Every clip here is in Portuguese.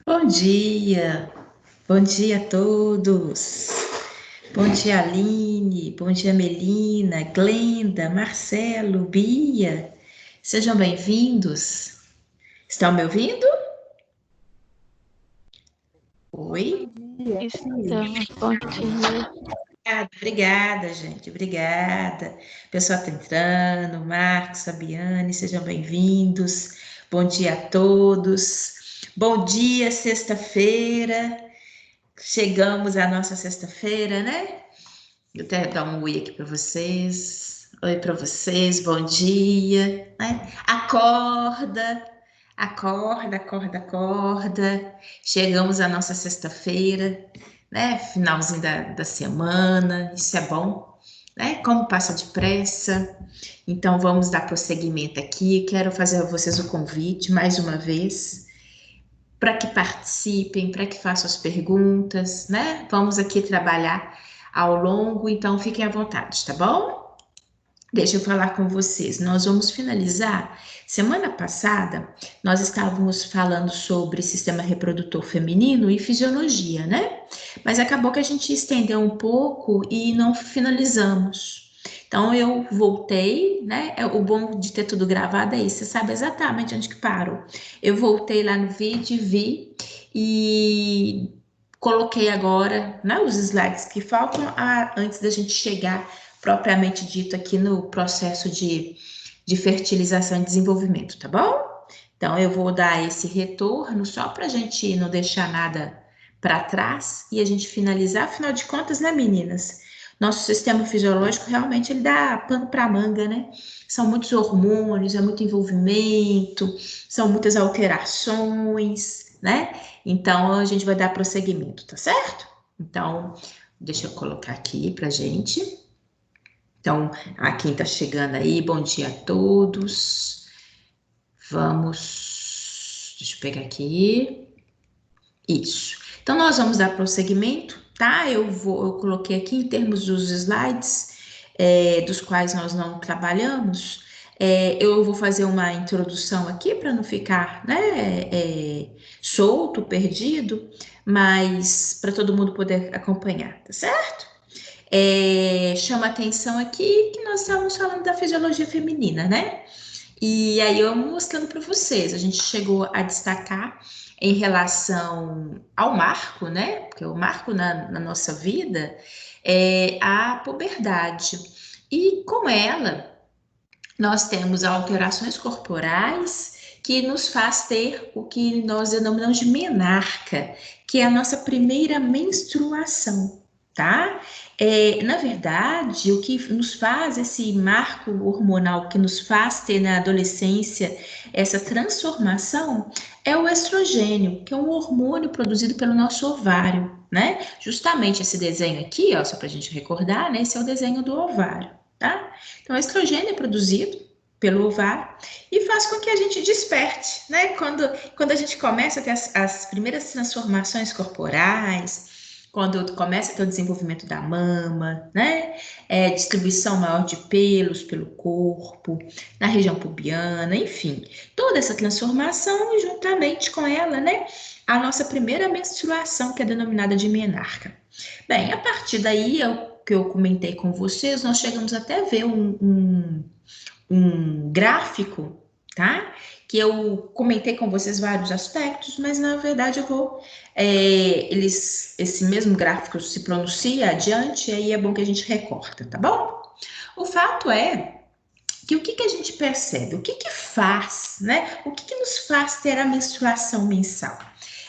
Bom bom dia a todos. Bom dia, Aline, bom dia, Melina, Glenda, Marcelo, Bia. Sejam bem-vindos. Estão me ouvindo? Oi? Bom dia. Estamos, bom dia. Obrigada, gente, obrigada. O pessoal está entrando, Marcos, Fabiane, sejam bem-vindos. Bom dia a todos. Bom dia, sexta-feira. Chegamos à nossa sexta-feira, né? Eu até dar um oi aqui para vocês. Oi para vocês, bom dia. Né? Acorda, acorda, acorda, acorda. Chegamos à nossa sexta-feira, né? Finalzinho da semana, isso é bom, né? Como passa depressa. Então vamos dar prosseguimento aqui. Quero fazer a vocês o convite mais uma vez para que participem, para que façam as perguntas, né? Vamos aqui trabalhar ao longo, então fiquem à vontade, tá bom? Deixa eu falar com vocês. Nós vamos finalizar. Semana passada, nós estávamos falando sobre sistema reprodutor feminino e fisiologia, né? Mas acabou que a gente estendeu um pouco e não finalizamos. Então eu voltei, né? O bom de ter tudo gravado é isso, você sabe exatamente onde que parou. Eu voltei lá no vídeo, vi e coloquei agora, né, os slides que faltam antes da gente chegar propriamente dito aqui no processo de fertilização e desenvolvimento, tá bom? Então eu vou dar esse retorno só para a gente não deixar nada para trás e a gente finalizar, afinal de contas, né, meninas? Nosso sistema fisiológico realmente ele dá pano para manga, né? São muitos hormônios, é muito envolvimento, são muitas alterações, né? Então a gente vai dar prosseguimento, tá certo? Então, deixa eu colocar aqui pra gente. Então, a quem está chegando aí, bom dia a todos. Vamos, deixa eu pegar aqui. Isso. Então, nós vamos dar prosseguimento, tá? Eu coloquei aqui em termos dos slides, dos quais nós não trabalhamos. Eu vou fazer uma introdução aqui para não ficar, né, solto, perdido, mas para todo mundo poder acompanhar, tá certo? Chama atenção aqui que nós estamos falando da fisiologia feminina, né? E aí eu mostrando para vocês, a gente chegou a destacar em relação ao marco, né? Porque o marco na nossa vida é a puberdade. E com ela, nós temos alterações corporais que nos faz ter o que nós denominamos de menarca, que é a nossa primeira menstruação, tá? Na verdade, o que nos faz esse marco hormonal que nos faz ter na adolescência essa transformação é o estrogênio, que é um hormônio produzido pelo nosso ovário, né? Justamente esse desenho aqui, ó, só para a gente recordar, né? Esse é o desenho do ovário, tá? Então, o estrogênio é produzido pelo ovário e faz com que a gente desperte, né? Quando a gente começa a ter as primeiras transformações corporais, quando começa a ter o desenvolvimento da mama, né? Distribuição maior de pelos pelo corpo, na região pubiana, enfim, toda essa transformação e juntamente com ela, né? A nossa primeira menstruação, que é denominada de menarca. Bem, a partir daí, que eu comentei com vocês, nós chegamos até a ver um gráfico, tá? Que eu comentei com vocês vários aspectos, mas na verdade eu vou. Esse mesmo gráfico se pronuncia adiante, e aí é bom que a gente recorta, tá bom? O fato é que o que a gente percebe? O que faz, né? O que nos faz ter a menstruação mensal?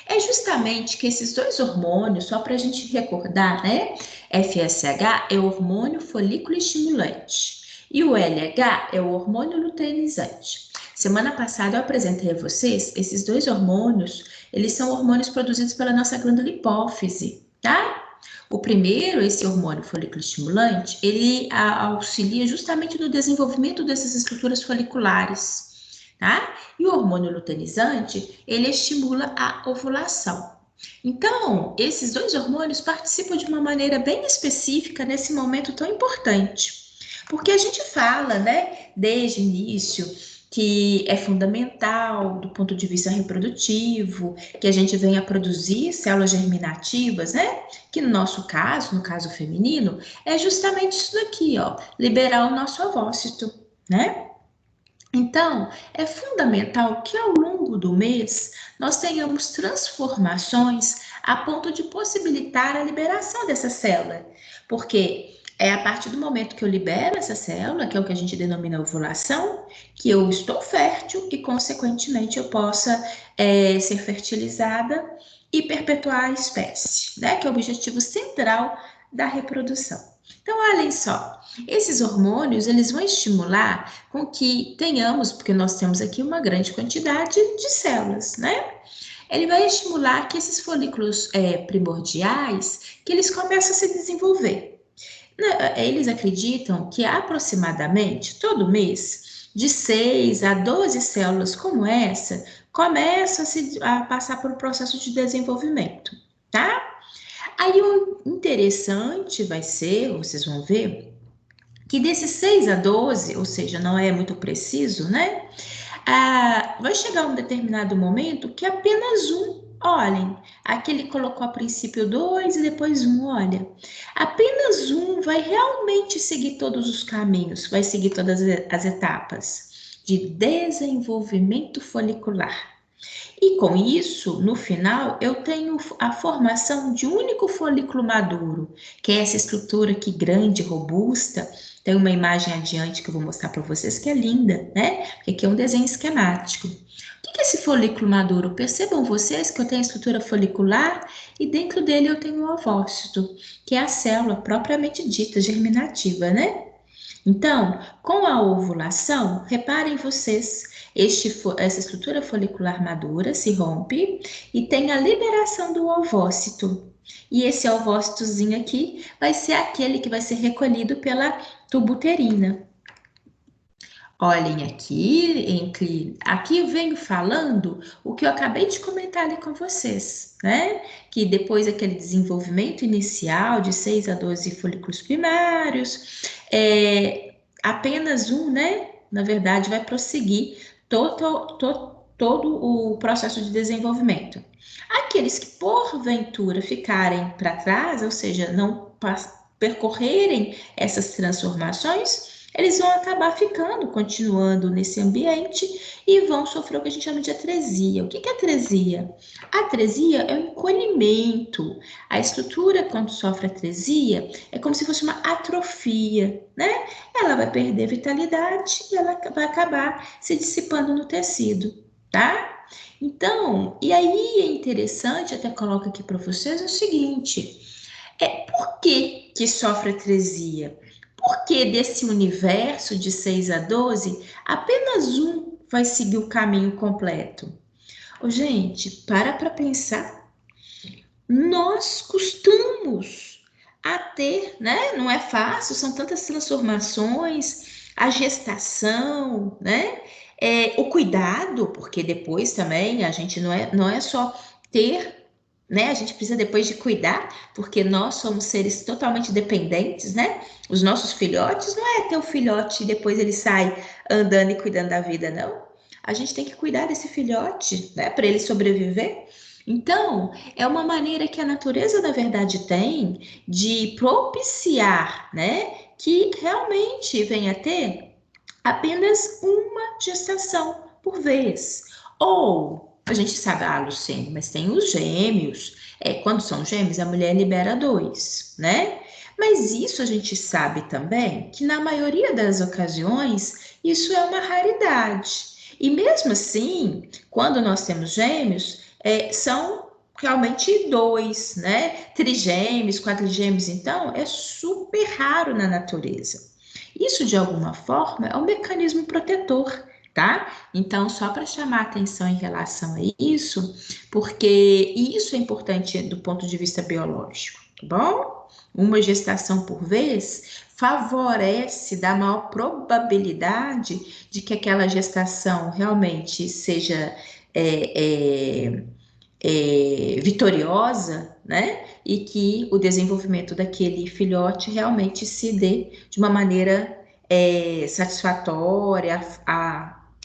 É justamente que esses dois hormônios, só para a gente recordar, né? FSH é o hormônio folículo estimulante e o LH é o hormônio luteinizante. Semana passada eu apresentei a vocês esses dois hormônios, eles são hormônios produzidos pela nossa glândula hipófise, tá? O primeiro, esse hormônio folículo estimulante, ele auxilia justamente no desenvolvimento dessas estruturas foliculares, tá? E o hormônio luteinizante, ele estimula a ovulação. Então, esses dois hormônios participam de uma maneira bem específica nesse momento tão importante. Porque a gente fala, né, desde o início, que é fundamental do ponto de vista reprodutivo, que a gente venha produzir células germinativas, né? Que no nosso caso, no caso feminino, é justamente isso daqui, ó, liberar o nosso ovócito, né? Então, é fundamental que ao longo do mês nós tenhamos transformações a ponto de possibilitar a liberação dessa célula, porque é a partir do momento que eu libero essa célula, que é o que a gente denomina ovulação, que eu estou fértil e, consequentemente, eu possa ser fertilizada e perpetuar a espécie, né? Que é o objetivo central da reprodução. Então, olhem só, esses hormônios, eles vão estimular com que tenhamos, porque nós temos aqui uma grande quantidade de células, né? Ele vai estimular que esses folículos primordiais, que eles começam a se desenvolver. Eles acreditam que aproximadamente todo mês, de 6 a 12 células como essa, começam a passar por um processo de desenvolvimento, tá? Aí o interessante vai ser, vocês vão ver, que desses 6 a 12, ou seja, não é muito preciso, né? Vai chegar um determinado momento que apenas um, olhem, aqui ele colocou a princípio 2 e depois um, olha, apenas um vai realmente seguir todos os caminhos, vai seguir todas as etapas de desenvolvimento folicular. E com isso, no final, eu tenho a formação de um único folículo maduro, que é essa estrutura aqui grande, robusta. Tem uma imagem adiante que eu vou mostrar para vocês que é linda, né? Porque aqui é um desenho esquemático. O que é esse folículo maduro? Percebam vocês que eu tenho a estrutura folicular e dentro dele eu tenho o ovócito, que é a célula propriamente dita, germinativa, né? Então, com a ovulação, reparem vocês, essa estrutura folicular madura se rompe e tem a liberação do ovócito. E esse ovócitozinho aqui vai ser aquele que vai ser recolhido pela tubuterina. Olhem aqui eu venho falando o que eu acabei de comentar ali com vocês, né? Que depois daquele desenvolvimento inicial de 6 a 12 folículos primários, apenas um, né? Na verdade, vai prosseguir todo o processo de desenvolvimento. Aqueles que porventura ficarem para trás, ou seja, não percorrerem essas transformações, eles vão acabar ficando, continuando nesse ambiente e vão sofrer o que a gente chama de atresia. O que é atresia? A atresia é um encolhimento. A estrutura, quando sofre atresia, é como se fosse uma atrofia, né? Ela vai perder vitalidade e ela vai acabar se dissipando no tecido, tá? Então, e aí é interessante, até coloco aqui para vocês, o seguinte, por que sofre atresia? Porque desse universo de 6 a 12, apenas um vai seguir o caminho completo. Gente, para pensar. Nós costumamos a ter, né? Não é fácil, são tantas transformações, a gestação, né? O cuidado, porque depois também a gente não é só ter, né? A gente precisa depois de cuidar, porque nós somos seres totalmente dependentes, né? Os nossos filhotes não é ter o filhote e depois ele sai andando e cuidando da vida, não. A gente tem que cuidar desse filhote, né? Para ele sobreviver. Então, é uma maneira que a natureza, na verdade, tem de propiciar, né? Que realmente venha a ter apenas uma gestação por vez. Ou, a gente sabe, Lucene, mas tem os gêmeos. Quando são gêmeos, a mulher libera dois, né? Mas isso a gente sabe também que na maioria das ocasiões isso é uma raridade. E mesmo assim, quando nós temos gêmeos, são realmente dois, né? Trigêmeos, quadrigêmeos, então, é super raro na natureza. Isso, de alguma forma, é um mecanismo protetor, tá? Então, só para chamar atenção em relação a isso, porque isso é importante do ponto de vista biológico, tá bom? Uma gestação por vez favorece, dá maior probabilidade de que aquela gestação realmente seja vitoriosa, né? E que o desenvolvimento daquele filhote realmente se dê de uma maneira satisfatória,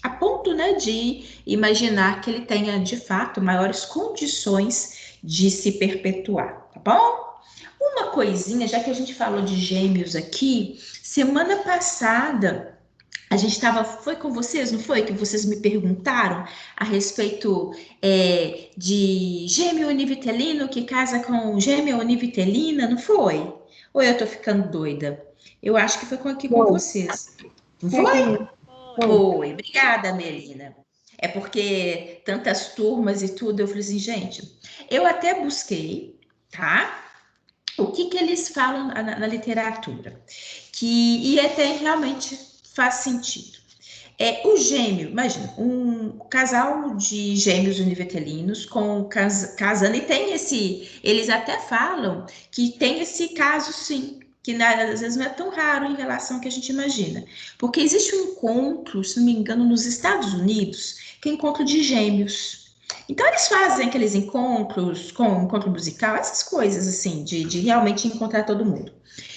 a ponto, né, de imaginar que ele tenha, de fato, maiores condições de se perpetuar, tá bom? Uma coisinha, já que a gente falou de gêmeos aqui, semana passada a gente estava, foi com vocês, não foi? Que vocês me perguntaram a respeito de gêmeo univitelino que casa com gêmea univitelina, não foi? Ou eu tô ficando doida? Eu acho que foi aqui com Foi, vocês. Não foi foi? comigo. Foi. Foi. Obrigada, Melina. É porque tantas turmas e tudo, eu falei assim, gente, eu até busquei, tá? O que eles falam na literatura, e até realmente faz sentido. O gêmeo, imagina, um casal de gêmeos univitelinos casando, e tem eles até falam que tem esse caso sim, que às vezes não é tão raro em relação ao que a gente imagina. Porque existe um encontro, se não me engano, nos Estados Unidos, que é encontro de gêmeos. Então, eles fazem aqueles encontros com encontro musical, essas coisas assim, de realmente encontrar todo mundo.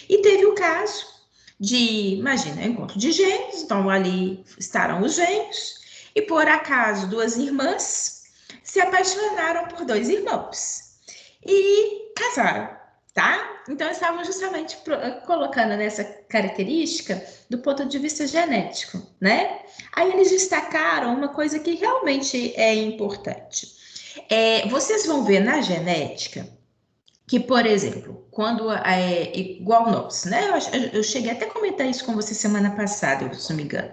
E teve o caso imagina, encontro de gêmeos, então ali estarão os gêmeos, e por acaso duas irmãs se apaixonaram por dois irmãos e casaram, tá? Então, estavam justamente colocando nessa característica do ponto de vista genético, né? Aí eles destacaram uma coisa que realmente é importante. Vocês vão ver na genética que, por exemplo, quando igual nós, né? Eu cheguei até a comentar isso com você semana passada, se não me engano.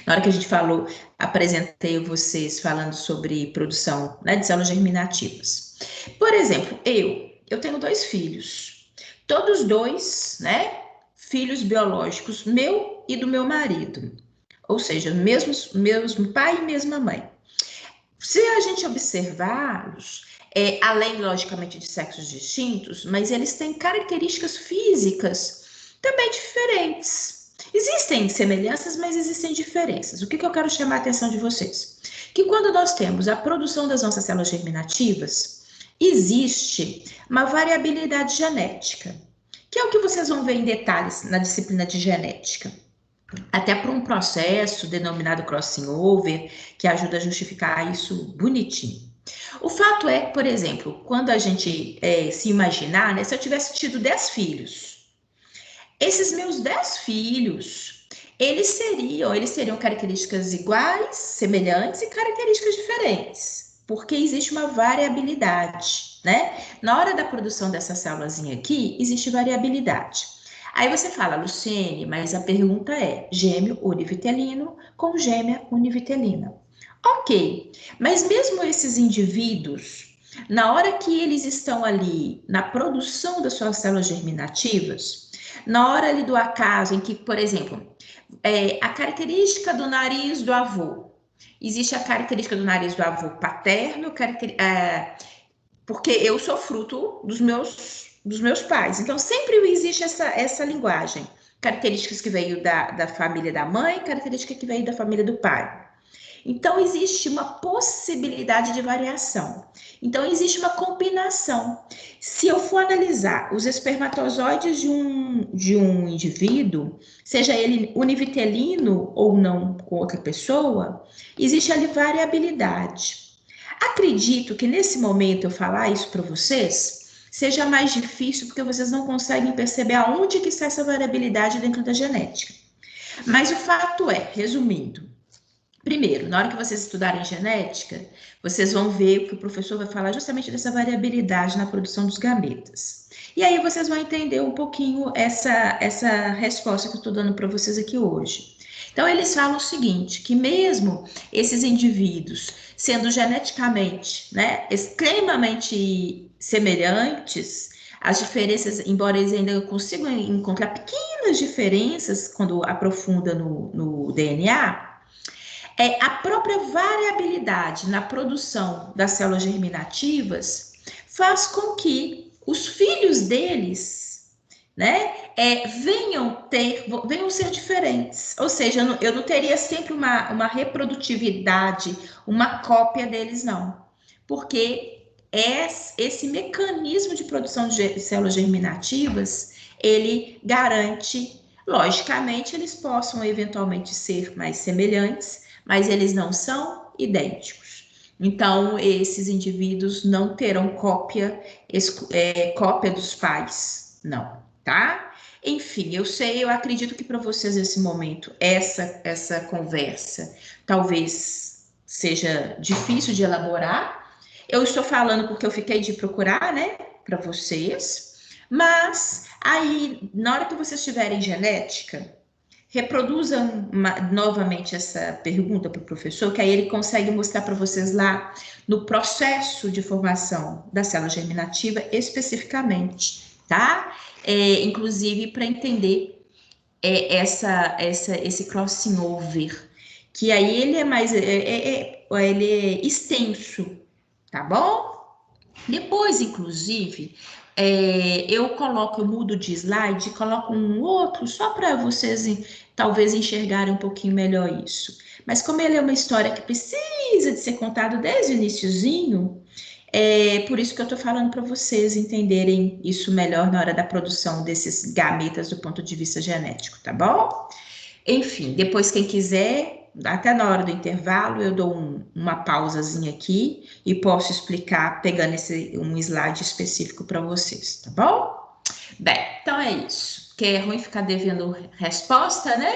Na hora que a gente falou, apresentei vocês falando sobre produção, né, de células germinativas. Por exemplo, eu tenho dois filhos, todos dois, né? Filhos biológicos, meu e do meu marido. Ou seja, mesmo pai e mesma mãe. Se a gente observá-los, além, logicamente, de sexos distintos, mas eles têm características físicas também diferentes. Existem semelhanças, mas existem diferenças. O que eu quero chamar a atenção de vocês? Que quando nós temos a produção das nossas células germinativas, existe uma variabilidade genética, que é o que vocês vão ver em detalhes na disciplina de genética. Até por um processo denominado crossing over, que ajuda a justificar isso bonitinho. O fato é que, por exemplo, quando a gente se imaginar, né, se eu tivesse tido 10 filhos, esses meus 10 filhos, eles teriam características iguais, semelhantes e características diferentes, porque existe uma variabilidade, né? Na hora da produção dessa célulazinha aqui, existe variabilidade. Aí você fala, Luciene, mas a pergunta é: gêmeo univitelino com gêmea univitelina. Ok, mas mesmo esses indivíduos, na hora que eles estão ali na produção das suas células germinativas, na hora ali do acaso em que, por exemplo, a característica do nariz do avô, existe a característica do nariz do avô paterno, porque eu sou fruto dos meus pais. Então, sempre existe essa linguagem. Características que veio da família da mãe, característica que veio da família do pai. Então, existe uma possibilidade de variação. Então, existe uma combinação. Se eu for analisar os espermatozoides de um indivíduo, seja ele univitelino ou não com outra pessoa, existe ali variabilidade. Acredito que nesse momento eu falar isso para vocês seja mais difícil porque vocês não conseguem perceber aonde que está essa variabilidade dentro da genética. Mas o fato é, resumindo, primeiro, na hora que vocês estudarem genética, vocês vão ver que o professor vai falar justamente dessa variabilidade na produção dos gametas. E aí vocês vão entender um pouquinho essa resposta que eu estou dando para vocês aqui hoje. Então, eles falam o seguinte, que mesmo esses indivíduos sendo geneticamente, né, extremamente semelhantes, as diferenças, embora eles ainda consigam encontrar pequenas diferenças quando aprofunda no DNA, a própria variabilidade na produção das células germinativas faz com que os filhos deles, né, venham ser diferentes. Ou seja, eu não teria sempre uma reprodutividade, uma cópia deles, não. Porque esse mecanismo de produção de células germinativas, ele garante, logicamente, eles possam eventualmente ser mais semelhantes, mas eles não são idênticos. Então, esses indivíduos não terão cópia dos pais, não, tá? Enfim, eu acredito que para vocês nesse momento, essa conversa talvez seja difícil de elaborar. Eu estou falando porque eu fiquei de procurar, né, para vocês, mas aí, na hora que vocês tiverem genética, reproduzam novamente essa pergunta para o professor, que aí ele consegue mostrar para vocês lá no processo de formação da célula germinativa especificamente, tá? Inclusive para entender esse crossing over, que aí ele é mais ele é extenso, tá bom? Depois, inclusive, eu mudo de slide, coloco um outro, só para vocês talvez enxergarem um pouquinho melhor isso. Mas como ele é uma história que precisa de ser contado desde o iniciozinho, é por isso que eu estou falando para vocês entenderem isso melhor na hora da produção desses gametas do ponto de vista genético, tá bom? Enfim, depois quem quiser, até na hora do intervalo, eu dou uma pausazinha aqui e posso explicar pegando um slide específico para vocês, tá bom? Bem, então é isso. Que é ruim ficar devendo resposta, né?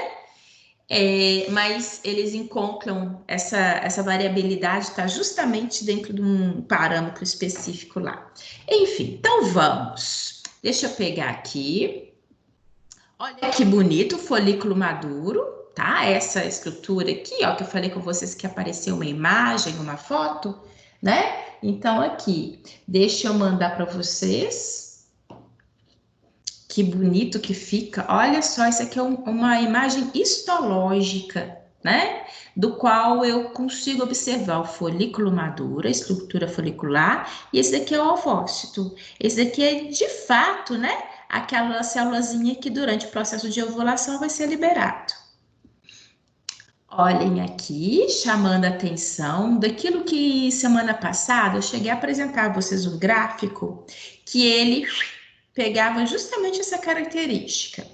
Mas eles encontram essa variabilidade, está justamente dentro de um parâmetro específico lá. Enfim, então vamos. Deixa eu pegar aqui. Olha que bonito, folículo maduro, tá? Essa estrutura aqui, ó, que eu falei com vocês que apareceu uma imagem, uma foto, né? Então, aqui, deixa eu mandar para vocês. Que bonito que fica. Olha só, isso aqui é uma imagem histológica, né? Do qual eu consigo observar o folículo maduro, a estrutura folicular, e esse daqui é o ovócito. Esse daqui é, de fato, né? Aquela célulazinha que durante o processo de ovulação vai ser liberado. Olhem aqui, chamando a atenção daquilo que semana passada eu cheguei a apresentar a vocês um gráfico que ele pegava justamente essa característica,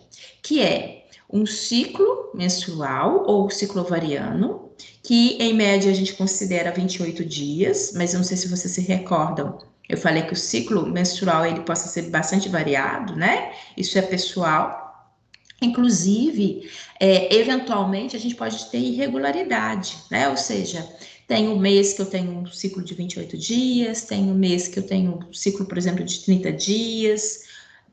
que é um ciclo menstrual ou ciclo ovariano, que em média a gente considera 28 dias, mas eu não sei se vocês se recordam. Eu falei que o ciclo menstrual ele possa ser bastante variado, né? Isso é pessoal. Inclusive, eventualmente, a gente pode ter irregularidade, né? Ou seja, tem um mês que eu tenho um ciclo de 28 dias, tem um mês que eu tenho um ciclo, por exemplo, de 30 dias.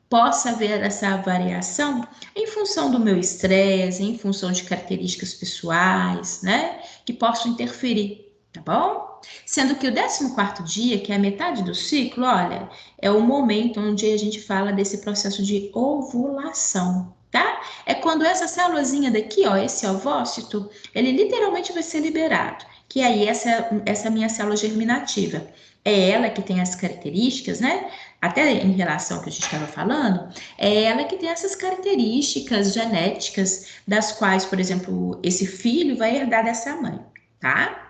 Possa haver essa variação em função do meu estresse, em função de características pessoais, né? Que possam interferir, tá bom? Sendo que o 14º dia, que é a metade do ciclo, olha, é o momento onde a gente fala desse processo de ovulação, tá? É quando essa célulazinha daqui, ó, esse ovócito, ele literalmente vai ser liberado. Que aí essa minha célula germinativa. É ela que tem as características, né? Até em relação ao que a gente estava falando, é ela que tem essas características genéticas das quais, por exemplo, esse filho vai herdar dessa mãe, tá?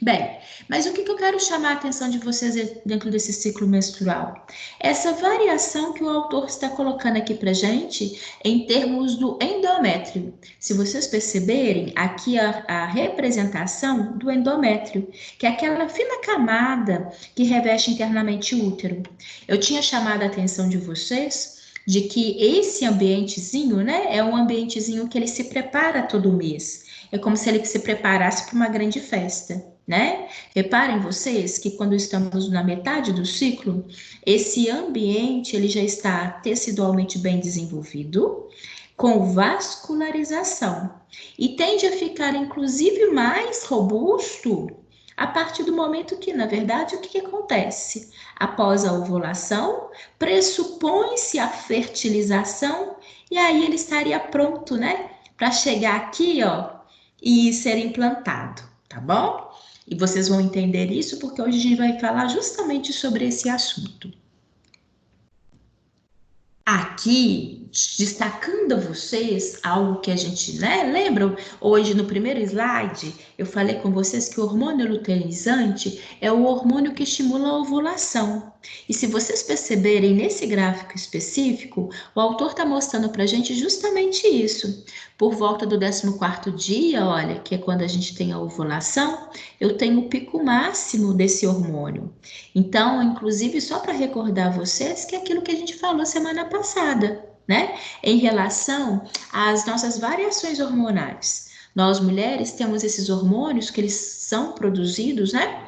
Bem, mas o que eu quero chamar a atenção de vocês dentro desse ciclo menstrual? Essa variação que o autor está colocando aqui para gente em termos do endométrio. Se vocês perceberem, aqui a representação do endométrio, que é aquela fina camada que reveste internamente o útero. Eu tinha chamado a atenção de vocês de que esse ambientezinho, né, é um ambientezinho que ele se prepara todo mês. É como se ele se preparasse para uma grande festa, né? Reparem vocês que quando estamos na metade do ciclo, esse ambiente ele já está tecidualmente bem desenvolvido, com vascularização e tende a ficar inclusive mais robusto a partir do momento que, na verdade, o que acontece? Após a ovulação, pressupõe-se a fertilização e aí ele estaria pronto, né? Para chegar aqui, ó, e ser implantado, tá bom? E vocês vão entender isso porque hoje a gente vai falar justamente sobre esse assunto. Aqui, destacando a vocês algo que a gente, né, lembram? Hoje no primeiro slide, eu falei com vocês que o hormônio luteinizante é o hormônio que estimula a ovulação. E se vocês perceberem nesse gráfico específico, o autor está mostrando para a gente justamente isso. Por volta do 14º dia, olha, que é quando a gente tem a ovulação, eu tenho o pico máximo desse hormônio. Então, inclusive, só para recordar vocês que é aquilo que a gente falou semana passada, né? Em relação às nossas variações hormonais. Nós mulheres temos esses hormônios que eles são produzidos, né?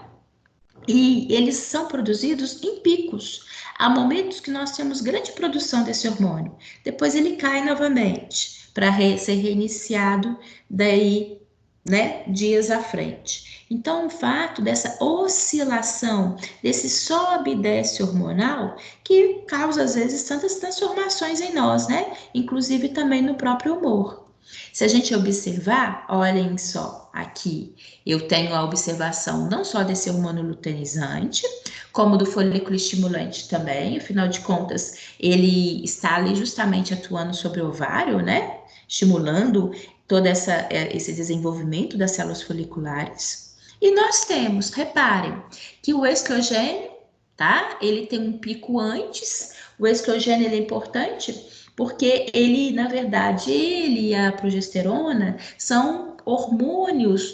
E eles são produzidos em picos. Há momentos que nós temos grande produção desse hormônio. Depois ele cai novamente para ser reiniciado daí, né, dias à frente. Então, o fato dessa oscilação, desse sobe e desce hormonal, que causa às vezes tantas transformações em nós, né? Inclusive também no próprio humor. Se a gente observar, olhem só, aqui eu tenho a observação não só desse hormônio luteinizante, como do folículo estimulante também, afinal de contas, ele está ali justamente atuando sobre o ovário, né? Estimulando todo esse desenvolvimento das células foliculares. E nós temos, reparem, que o estrogênio, tá? Ele tem um pico antes, o estrogênio ele é importante porque ele, na verdade, ele e a progesterona são hormônios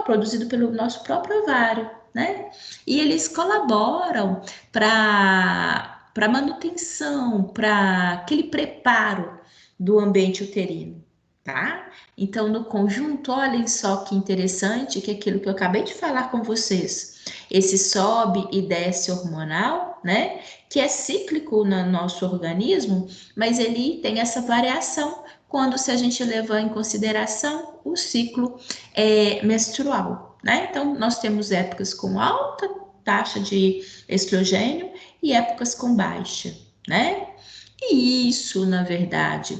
produzidos pelo nosso próprio ovário, né? E eles colaboram para manutenção, para aquele preparo do ambiente uterino, tá? Então, no conjunto, olhem só que interessante, que é aquilo que eu acabei de falar com vocês, esse sobe e desce hormonal, né? Que é cíclico no nosso organismo, mas ele tem essa variação quando se a gente levar em consideração o ciclo menstrual, né? Então, nós temos épocas com alta taxa de estrogênio e épocas com baixa, né? E isso, na verdade,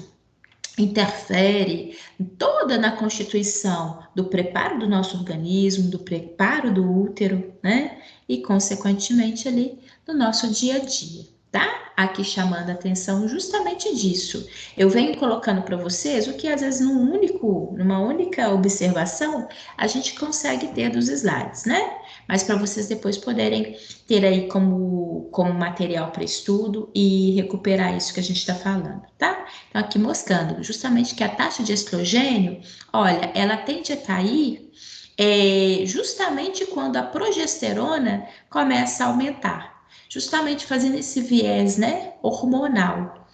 interfere toda na constituição do preparo do nosso organismo, do preparo do útero, né? E, consequentemente, ali no nosso dia a dia, tá? Aqui chamando a atenção justamente disso. Eu venho colocando para vocês o que às vezes numa única observação a gente consegue ter dos slides, né? Mas para vocês depois poderem ter aí como material para estudo e recuperar isso que a gente está falando, tá? Então, aqui mostrando justamente que a taxa de estrogênio, olha, ela tende a cair justamente quando a progesterona começa a aumentar, justamente fazendo esse viés, né, hormonal,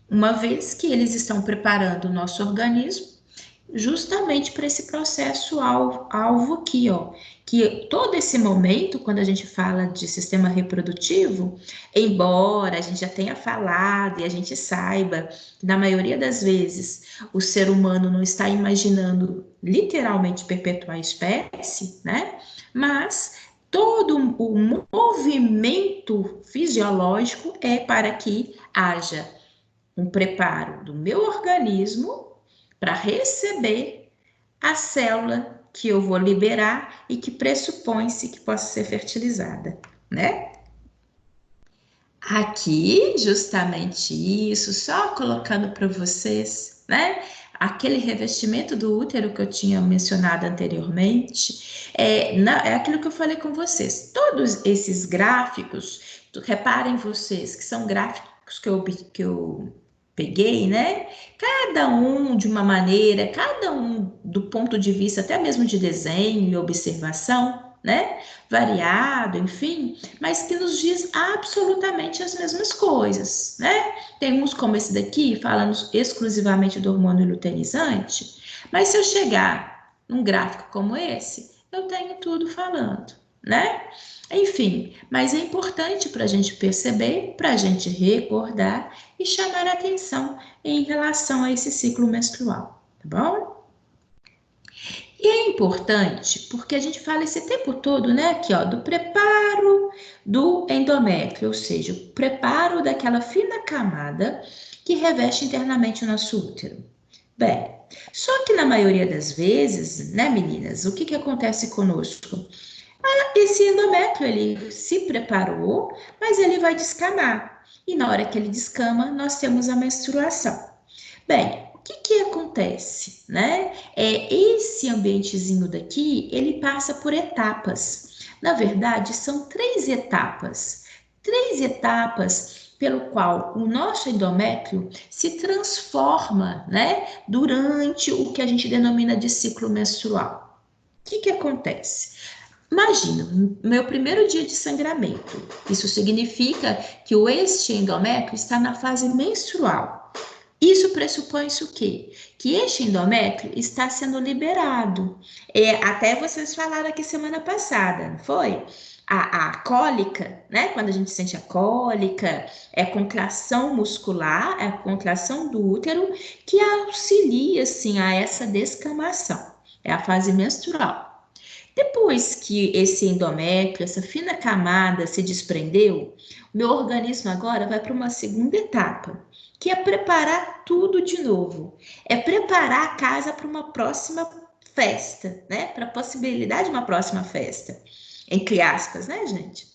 uma vez que eles estão preparando o nosso organismo justamente para esse processo alvo aqui, ó, que todo esse momento, quando a gente fala de sistema reprodutivo, embora a gente já tenha falado e a gente saiba que na maioria das vezes o ser humano não está imaginando literalmente perpetuar a espécie, né? Mas todo o movimento fisiológico é para que haja um preparo do meu organismo para receber a célula que eu vou liberar e que pressupõe-se que possa ser fertilizada, né? Aqui, justamente isso, só colocando para vocês, né? Aquele revestimento do útero que eu tinha mencionado anteriormente, é aquilo que eu falei com vocês. Todos esses gráficos, reparem vocês, que são gráficos que eu peguei, né? Cada um de uma maneira, cada um do ponto de vista até mesmo de desenho e observação, né? Variado, enfim, mas que nos diz absolutamente as mesmas coisas, né? Tem uns como esse daqui, falando exclusivamente do hormônio luteinizante, mas se eu chegar num gráfico como esse, eu tenho tudo falando, né? Enfim, mas é importante para a gente perceber, para a gente recordar e chamar a atenção em relação a esse ciclo menstrual, tá bom? E é importante porque a gente fala esse tempo todo, né, aqui, ó, do preparo do endométrio, ou seja, o preparo daquela fina camada que reveste internamente o nosso útero. Bem, só que na maioria das vezes, né, meninas, o que acontece conosco? Esse endométrio, ele se preparou, mas ele vai descamar. e na hora que ele descama, nós temos a menstruação. Bem, o que acontece, né? Esse ambientezinho daqui, ele passa por etapas. Na verdade, são três etapas. Três etapas pelo qual o nosso endométrio se transforma, né? Durante o que a gente denomina de ciclo menstrual. O que acontece? Imagina, meu primeiro dia de sangramento. Isso significa que este endométrio está na fase menstrual. Isso pressupõe o quê? Que este endométrio está sendo liberado. Até vocês falaram aqui semana passada, não foi? A cólica, né? Quando a gente sente a cólica, é a contração muscular, é a contração do útero que auxilia, assim, a essa descamação. É a fase menstrual. Depois que esse endométrio, essa fina camada se desprendeu, meu organismo agora vai para uma segunda etapa, que é preparar tudo de novo. É preparar a casa para uma próxima festa, né? Para a possibilidade de uma próxima festa. Entre aspas, né, gente?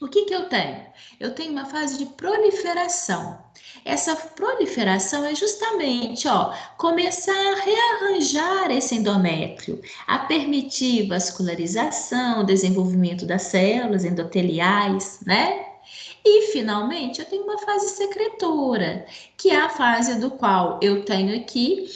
O que eu tenho? Eu tenho uma fase de proliferação. Essa proliferação é justamente, começar a rearranjar esse endométrio, a permitir vascularização, desenvolvimento das células endoteliais, né? E, finalmente, eu tenho uma fase secretora, que é a fase do qual eu tenho aqui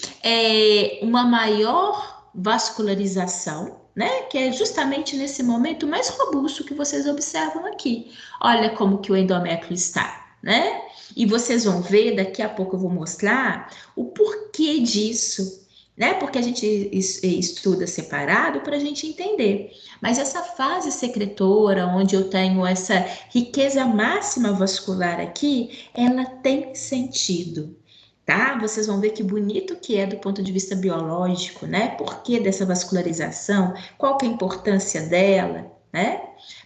uma maior vascularização, né? Que é justamente nesse momento mais robusto que vocês observam aqui. Olha como que o endométrio está, né? E vocês vão ver, daqui a pouco eu vou mostrar o porquê disso, né? Porque a gente estuda separado para a gente entender. Mas essa fase secretora, onde eu tenho essa riqueza máxima vascular aqui, ela tem sentido, tá? Vocês vão ver que bonito que é do ponto de vista biológico, né? Por que dessa vascularização? Qual que é a importância dela, né?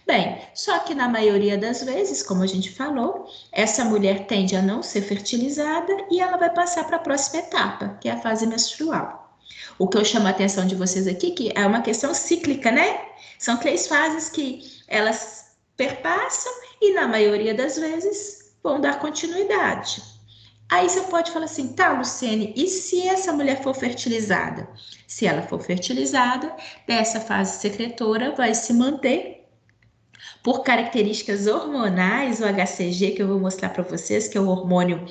Bem, só que na maioria das vezes, como a gente falou, essa mulher tende a não ser fertilizada e ela vai passar para a próxima etapa, que é a fase menstrual. O que eu chamo a atenção de vocês aqui, que é uma questão cíclica, né? São três fases que elas perpassam e, na maioria das vezes, vão dar continuidade. Aí você pode falar assim, tá, Luciene, e se essa mulher for fertilizada? Se ela for fertilizada, dessa fase secretora vai se manter por características hormonais, o HCG, que eu vou mostrar para vocês, que é o hormônio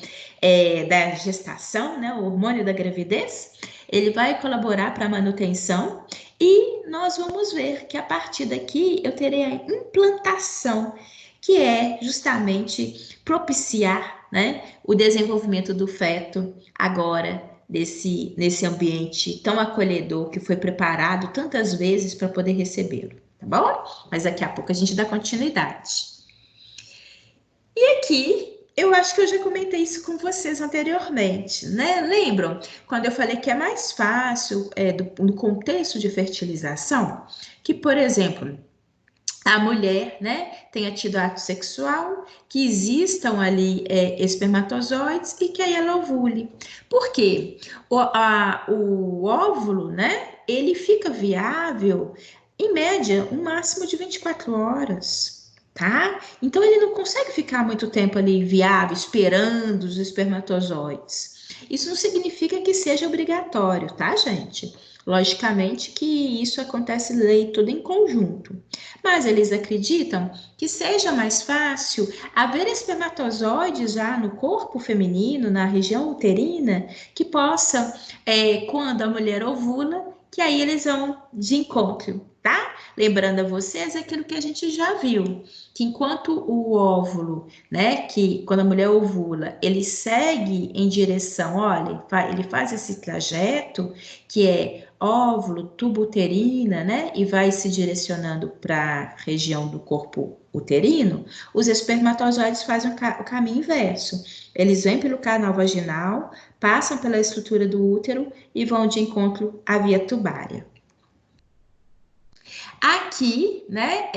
da gestação, né, o hormônio da gravidez, ele vai colaborar para a manutenção e nós vamos ver que a partir daqui eu terei a implantação, que é justamente propiciar, né, o desenvolvimento do feto agora nesse ambiente tão acolhedor que foi preparado tantas vezes para poder recebê-lo, tá bom? Mas daqui a pouco a gente dá continuidade. E aqui, eu acho que eu já comentei isso com vocês anteriormente, né? Lembram quando eu falei que é mais fácil no contexto de fertilização, que, por exemplo, a mulher, né, tenha tido ato sexual, que existam ali espermatozoides e que aí ela ovule. Por quê? O óvulo, né, ele fica viável, em média, um máximo de 24 horas, tá? Então, ele não consegue ficar muito tempo ali viável, esperando os espermatozoides. Isso não significa que seja obrigatório, tá, gente? Logicamente que isso acontece lei tudo em conjunto. Mas eles acreditam que seja mais fácil haver espermatozoides já no corpo feminino, na região uterina, que possa, quando a mulher ovula, que aí eles vão de encontro, tá? Lembrando a vocês aquilo que a gente já viu, que enquanto o óvulo, né, que quando a mulher ovula, ele segue em direção, olha, ele faz esse trajeto, que é óvulo, tubo uterina, né, e vai se direcionando para a região do corpo uterino, os espermatozoides fazem o caminho inverso. Eles vêm pelo canal vaginal, passam pela estrutura do útero e vão de encontro à via tubária. Aqui, né,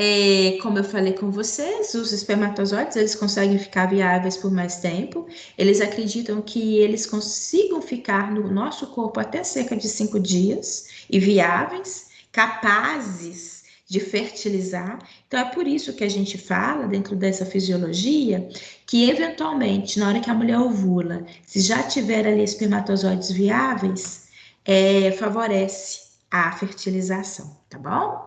como eu falei com vocês, os espermatozoides, eles conseguem ficar viáveis por mais tempo. Eles acreditam que eles consigam ficar no nosso corpo até cerca de 5 dias e viáveis, capazes de fertilizar. Então, é por isso que a gente fala, dentro dessa fisiologia, que eventualmente, na hora que a mulher ovula, se já tiver ali espermatozoides viáveis, favorece a fertilização, tá bom?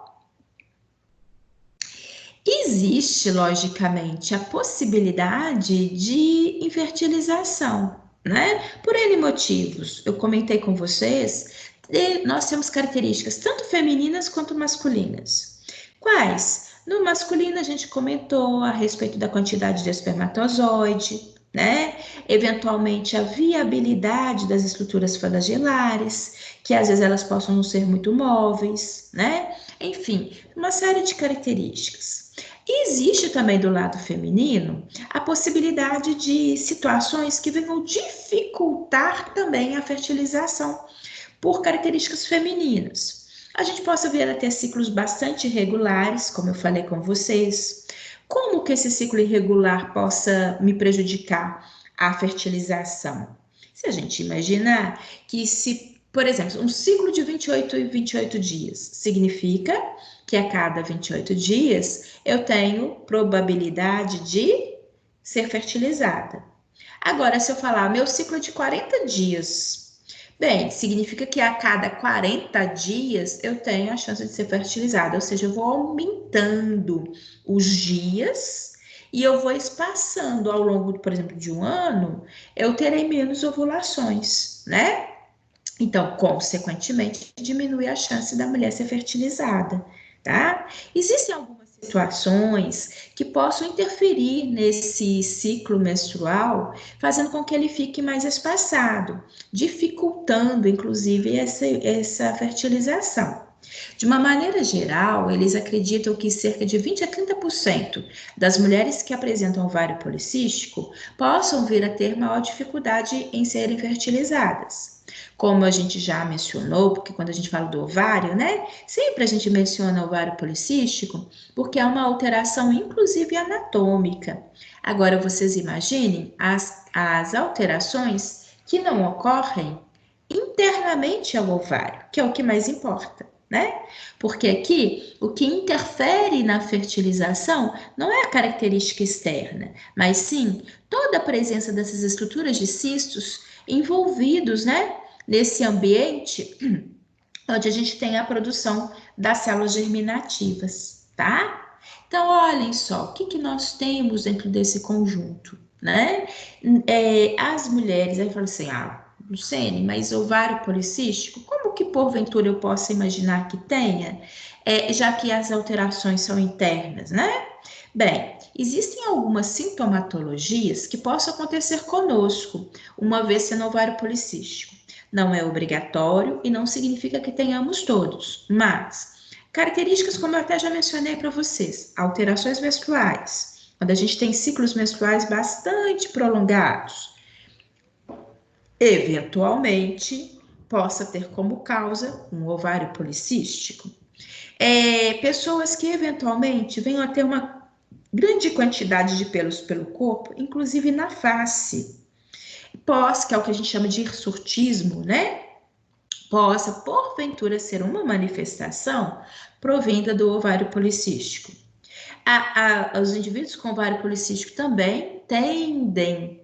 Existe, logicamente, a possibilidade de infertilização, né? Por N motivos. Eu comentei com vocês, nós temos características tanto femininas quanto masculinas. Quais? No masculino, a gente comentou a respeito da quantidade de espermatozoide, né? Eventualmente, a viabilidade das estruturas flagelares, que às vezes elas possam não ser muito móveis, né? Enfim, uma série de características. Existe também do lado feminino a possibilidade de situações que venham dificultar também a fertilização por características femininas. A gente possa vir a ter ciclos bastante irregulares, como eu falei com vocês. Como que esse ciclo irregular possa me prejudicar a fertilização? Se a gente imaginar que se, por exemplo, um ciclo de 28 e 28 dias significa que a cada 28 dias eu tenho probabilidade de ser fertilizada. Agora, se eu falar meu ciclo é de 40 dias, bem, significa que a cada 40 dias eu tenho a chance de ser fertilizada, ou seja, eu vou aumentando os dias e eu vou espaçando ao longo, por exemplo, de um ano, eu terei menos ovulações, né? Então, consequentemente, diminui a chance da mulher ser fertilizada, tá? Existem algumas situações que possam interferir nesse ciclo menstrual, fazendo com que ele fique mais espaçado, dificultando, inclusive, essa fertilização. De uma maneira geral, eles acreditam que cerca de 20 a 30% das mulheres que apresentam ovário policístico possam vir a ter maior dificuldade em serem fertilizadas. Como a gente já mencionou, porque quando a gente fala do ovário, né? Sempre a gente menciona o ovário policístico, porque é uma alteração, inclusive anatômica. Agora, vocês imaginem as alterações que não ocorrem internamente ao ovário, que é o que mais importa, né? Porque aqui o que interfere na fertilização não é a característica externa, mas sim toda a presença dessas estruturas de cistos envolvidos, né? Nesse ambiente onde a gente tem a produção das células germinativas, tá? Então, olhem só, o que, que nós temos dentro desse conjunto, né? As mulheres, aí falam assim, Lucene, mas ovário policístico, como que porventura eu posso imaginar que tenha, já que as alterações são internas, né? Bem, existem algumas sintomatologias que possam acontecer conosco, uma vez sendo ovário policístico. Não é obrigatório e não significa que tenhamos todos, mas características como eu até já mencionei para vocês, alterações menstruais, quando a gente tem ciclos menstruais bastante prolongados, eventualmente possa ter como causa um ovário policístico. Pessoas que eventualmente venham a ter uma grande quantidade de pelos pelo corpo, inclusive na face, que é o que a gente chama de hirsutismo, né? Possa, porventura, ser uma manifestação provinda do ovário policístico. Os indivíduos com ovário policístico também tem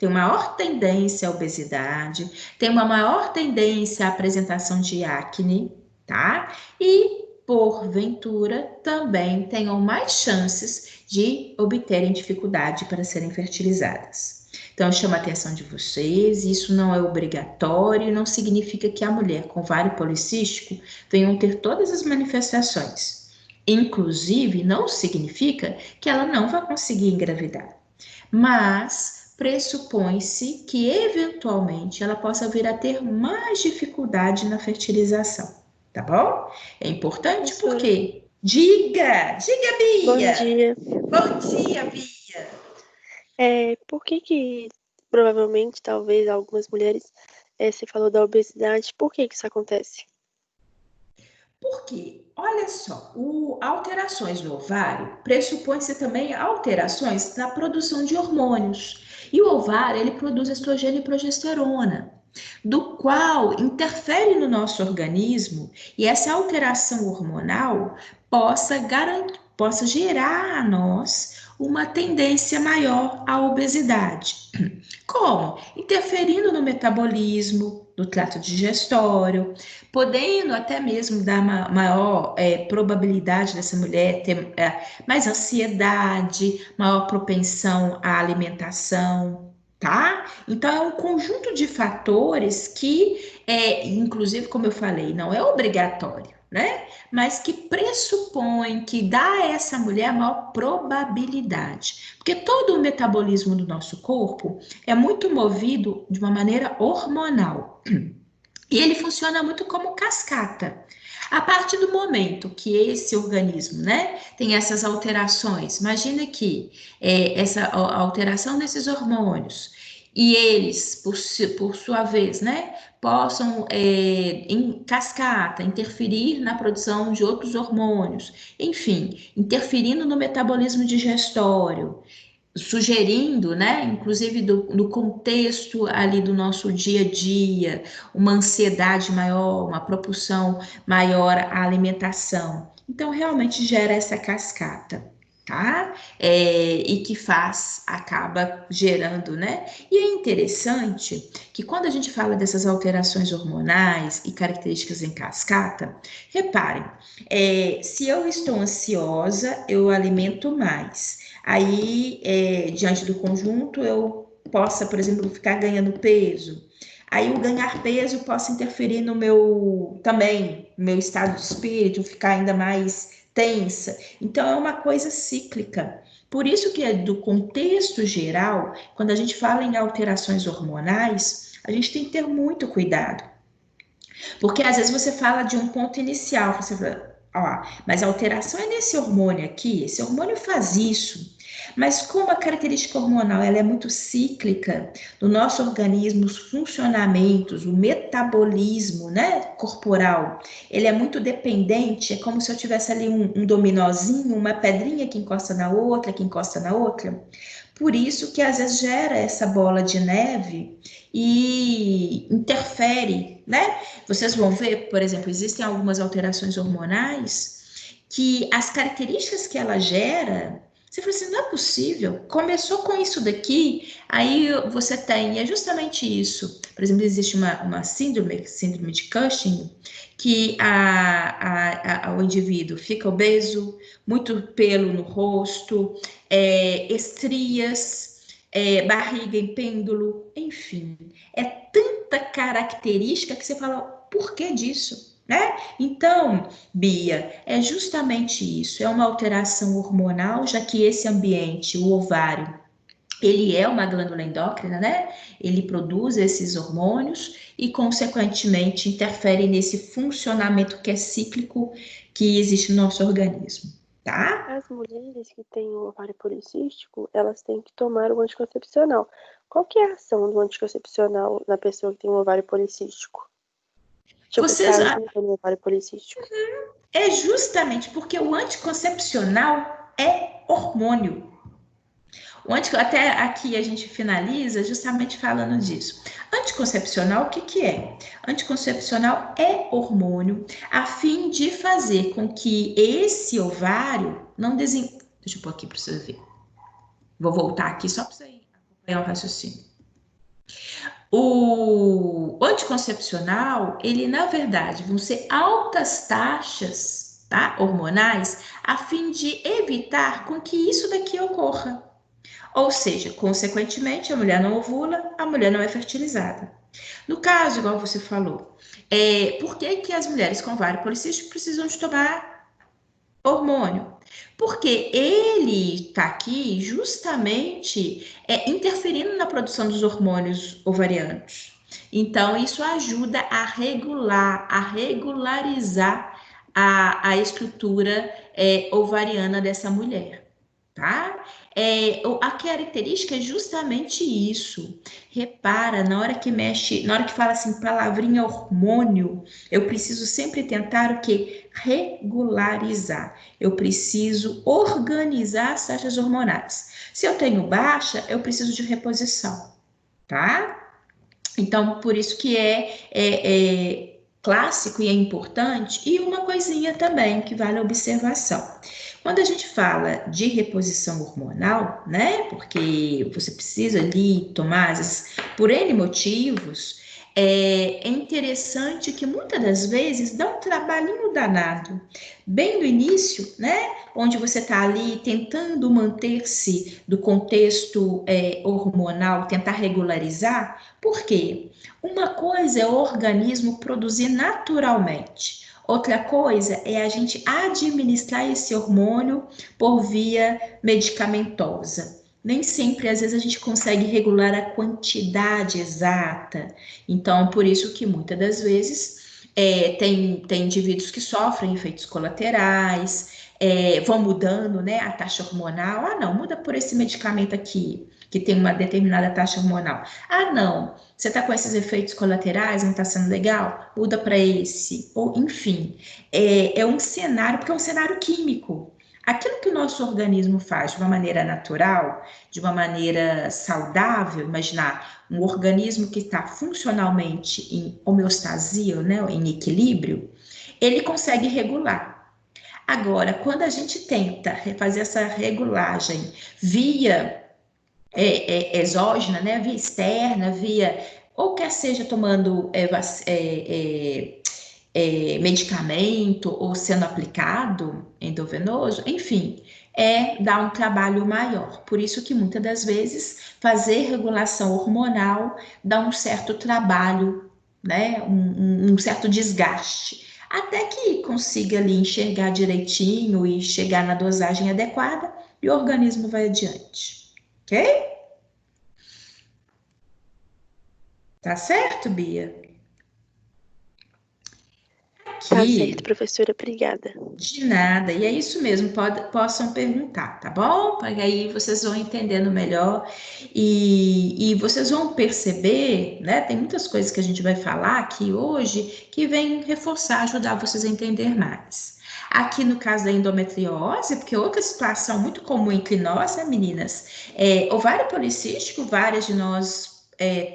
maior tendência à obesidade, tem uma maior tendência à apresentação de acne, tá? E, porventura, também tenham mais chances de obterem dificuldade para serem fertilizadas. Então, eu chamo a atenção de vocês, isso não é obrigatório, não significa que a mulher com ovário policístico venham ter todas as manifestações. Inclusive, não significa que ela não vai conseguir engravidar, mas pressupõe-se que, eventualmente, ela possa vir a ter mais dificuldade na fertilização, tá bom? É importante porque... Diga, Bia! Bom dia. Bom dia, Bia! Por que provavelmente, talvez, algumas mulheres, você falou da obesidade, por que isso acontece? Porque, olha só, alterações no ovário pressupõe-se também alterações na produção de hormônios. E o ovário, ele produz estrogênio e progesterona. do qual interfere no nosso organismo e essa alteração hormonal possa gerar a nós uma tendência maior à obesidade. Como? Interferindo no metabolismo, do trato digestório, podendo até mesmo dar maior probabilidade dessa mulher ter mais ansiedade, maior propensão à alimentação, tá? Então, é um conjunto de fatores que, inclusive, como eu falei, não é obrigatório, né? Mas que pressupõe, que dá a essa mulher a maior probabilidade. Porque todo o metabolismo do nosso corpo é muito movido de uma maneira hormonal. E ele funciona muito como cascata. A partir do momento que esse organismo, né, tem essas alterações, imagina que essa alteração desses hormônios e eles, por sua vez, né, possam, em cascata, interferir na produção de outros hormônios, enfim, interferindo no metabolismo digestório, sugerindo, né, inclusive no contexto ali do nosso dia a dia, uma ansiedade maior, uma propulsão maior à alimentação. Então, realmente gera essa cascata, tá? E que acaba gerando, né? E é interessante que quando a gente fala dessas alterações hormonais e características em cascata, reparem, se eu estou ansiosa, eu alimento mais. Aí, diante do conjunto, eu possa, por exemplo, ficar ganhando peso. Aí, o ganhar peso possa interferir no meu estado de espírito, ficar ainda mais tensa. Então, é uma coisa cíclica. Por isso que é do contexto geral, quando a gente fala em alterações hormonais, a gente tem que ter muito cuidado. Porque às vezes você fala de um ponto inicial, você fala, ó, mas a alteração é nesse hormônio aqui, esse hormônio faz isso. Mas como a característica hormonal ela é muito cíclica no nosso organismo, os funcionamentos, o metabolismo, né, corporal, ele é muito dependente, é como se eu tivesse ali um dominózinho, uma pedrinha que encosta na outra, que encosta na outra. Por isso que às vezes gera essa bola de neve e interfere, né? Vocês vão ver, por exemplo, existem algumas alterações hormonais que as características que ela gera, você fala assim, não é possível. Começou com isso daqui, aí você tem, é justamente isso. Por exemplo, existe uma síndrome de Cushing, que o indivíduo fica obeso, muito pelo no rosto, estrias, barriga em pêndulo, enfim. É tanta característica que você fala, por que disso? Né? Então, Bia, é justamente isso, é uma alteração hormonal, já que esse ambiente, o ovário, ele é uma glândula endócrina, né? Ele produz esses hormônios e, consequentemente, interfere nesse funcionamento que é cíclico que existe no nosso organismo, tá? As mulheres que têm o ovário policístico, elas têm que tomar o anticoncepcional. Qual que é a ação do anticoncepcional na pessoa que tem um ovário policístico? Tipo, que Vocês, ajuda no ovário policístico. é justamente porque o anticoncepcional é hormônio. Até aqui a gente finaliza justamente falando disso. Anticoncepcional, o que que é? Anticoncepcional é hormônio a fim de fazer com que esse ovário não Deixa eu pôr aqui para você ver. Vou voltar aqui só para você acompanhar o raciocínio. O anticoncepcional, ele na verdade vão ser altas taxas, tá, hormonais, a fim de evitar com que isso daqui ocorra. Ou seja, consequentemente, a mulher não ovula, a mulher não é fertilizada. No caso, igual você falou, por que, que as mulheres com ovário policístico precisam de tomar hormônio? Porque ele está aqui justamente interferindo na produção dos hormônios ovarianos. Então, isso ajuda a regularizar a estrutura ovariana dessa mulher, tá? A característica é justamente isso. Repara, na hora que mexe, na hora que fala assim, palavrinha hormônio, eu preciso sempre tentar o que? Regularizar. Eu preciso organizar as taxas hormonais. Se eu tenho baixa, eu preciso de reposição, tá? Então, por isso que é clássico e é importante. E uma coisinha também que vale a observação. Quando a gente fala de reposição hormonal, né? Porque você precisa ali tomar, às vezes, por N motivos, é interessante que muitas das vezes dá um trabalhinho danado. Bem no início, né? Onde você está ali tentando manter-se do contexto hormonal, tentar regularizar. Por quê? Uma coisa é o organismo produzir naturalmente. Outra coisa é a gente administrar esse hormônio por via medicamentosa. Nem sempre, às vezes, a gente consegue regular a quantidade exata. Então, por isso que muitas das vezes tem indivíduos que sofrem efeitos colaterais, vão mudando, né, a taxa hormonal. Ah, não, muda por esse medicamento aqui, que tem uma determinada taxa hormonal. Ah, não, você está com esses efeitos colaterais, não está sendo legal? Muda para esse. Ou, enfim, é um cenário, porque é um cenário químico. Aquilo que o nosso organismo faz de uma maneira natural, de uma maneira saudável, imaginar um organismo que está funcionalmente em homeostasia, né, em equilíbrio, ele consegue regular. Agora, quando a gente tenta fazer essa regulagem via exógena, né, via externa, via ou quer seja tomando medicamento ou sendo aplicado endovenoso, enfim, dá um trabalho maior. Por isso que muitas das vezes fazer regulação hormonal dá um certo trabalho, né, um certo desgaste, até que consiga ali enxergar direitinho e chegar na dosagem adequada e o organismo vai adiante. Ok? Tá certo, Bia? Tá certo, Aqui, professora, obrigada. de nada. E é isso mesmo, possam perguntar, tá bom? Porque aí vocês vão entendendo melhor e vocês vão perceber, né? Tem muitas coisas que a gente vai falar aqui hoje que vem reforçar, ajudar vocês a entender mais. Aqui no caso da endometriose, porque outra situação muito comum entre nós, né, meninas? Ovário policístico, várias de nós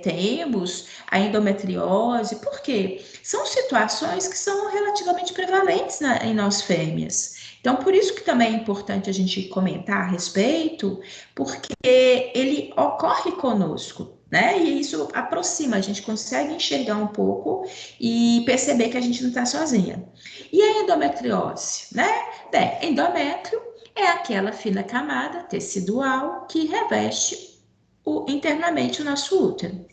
temos a endometriose, por quê? São situações que são relativamente prevalentes em nós fêmeas. Então, por isso que também é importante a gente comentar a respeito, porque ele ocorre conosco, né? E isso aproxima, a gente consegue enxergar um pouco e perceber que a gente não está sozinha. E a endometriose, né? Endométrio é aquela fina camada tecidual que reveste internamente o nosso útero.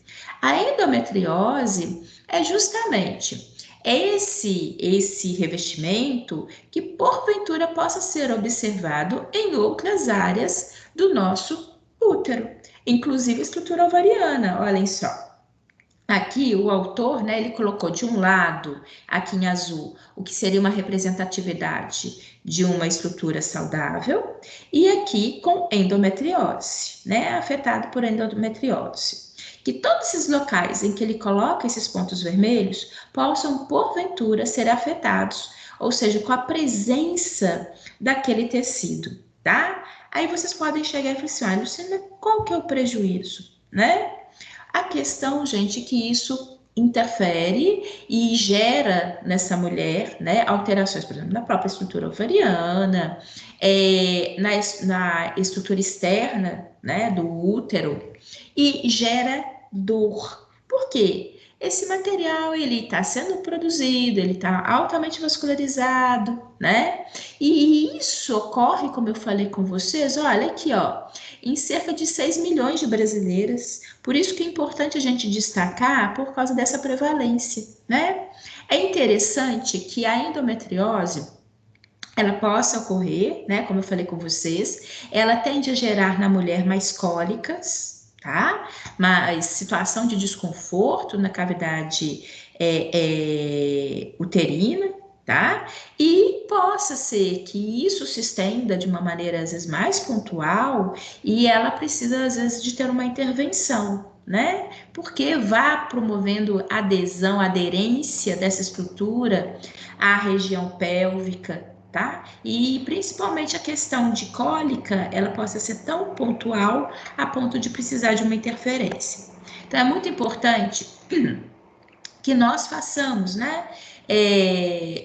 A endometriose é justamente esse revestimento que porventura possa ser observado em outras áreas do nosso útero, inclusive a estrutura ovariana, olhem só. Aqui o autor, né, ele colocou de um lado, aqui em azul, o que seria uma representatividade de uma estrutura saudável, e aqui com endometriose, né, afetado por endometriose. Que todos esses locais em que ele coloca esses pontos vermelhos possam, porventura, ser afetados, ou seja, com a presença daquele tecido, tá? Aí vocês podem chegar e falar assim, ah, Luciana, qual que é o prejuízo, né? A questão, gente, é que isso interfere e gera nessa mulher, né, alterações, por exemplo, na própria estrutura ovariana, na estrutura externa, né, do útero, e gera dor. Por quê? Esse material ele está sendo produzido, ele está altamente vascularizado, né? E isso ocorre, como eu falei com vocês, olha aqui, ó, em cerca de 6 milhões de brasileiras. Por isso que é importante a gente destacar por causa dessa prevalência, né? É interessante que a endometriose ela possa ocorrer, né? Como eu falei com vocês, ela tende a gerar na mulher mais cólicas, tá? Mais situação de desconforto na cavidade uterina, tá? E possa ser que isso se estenda de uma maneira às vezes mais pontual e ela precisa às vezes de ter uma intervenção, né? Porque vá promovendo adesão, aderência dessa estrutura à região pélvica, tá? E principalmente a questão de cólica, ela possa ser tão pontual a ponto de precisar de uma interferência. Então, é muito importante que nós façamos, né?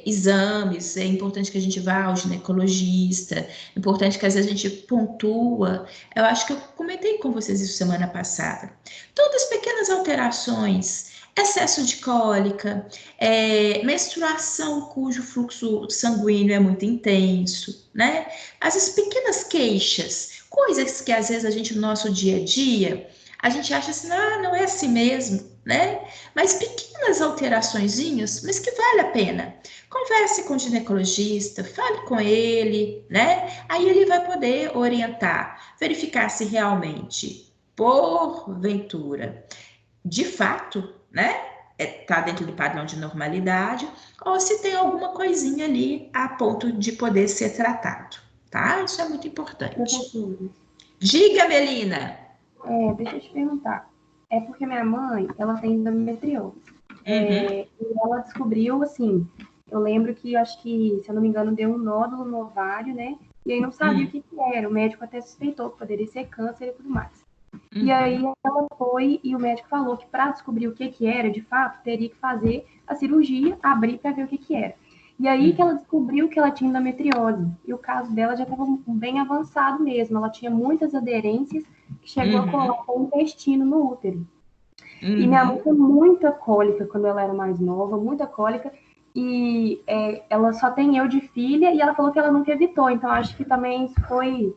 Exames, é importante que a gente vá ao ginecologista, é importante que às vezes a gente pontua. Eu acho que eu comentei com vocês isso semana passada. Todas as pequenas alterações, excesso de cólica, menstruação cujo fluxo sanguíneo é muito intenso, né? As pequenas queixas, coisas que às vezes a gente no nosso dia a dia a gente acha assim, não é assim mesmo, né? Mas pequenas alteraçõezinhas, mas que vale a pena. Converse com o ginecologista, fale com ele, né? Aí ele vai poder orientar, verificar se realmente, porventura, de fato, né? Está dentro do padrão de normalidade, ou se tem alguma coisinha ali a ponto de poder ser tratado, tá? Isso é muito importante. Professora, Diga, Melina. deixa eu te perguntar. É porque minha mãe, ela tem endometriose. E ela descobriu, assim, eu lembro que, acho que, se eu não me engano, deu um nódulo no ovário, né? E aí não sabia o que era. O médico até suspeitou que poderia ser câncer e tudo mais. E aí ela foi e o médico falou que para descobrir o que era, de fato, teria que fazer a cirurgia, abrir para ver o que era. E aí que ela descobriu que ela tinha endometriose. E o caso dela já estava bem avançado mesmo. Ela tinha muitas aderências que chegou a colar o intestino no útero. E minha mãe tinha muita cólica quando ela era mais nova, muita cólica. E ela só tem eu de filha e ela falou que ela nunca evitou. Então acho que também isso foi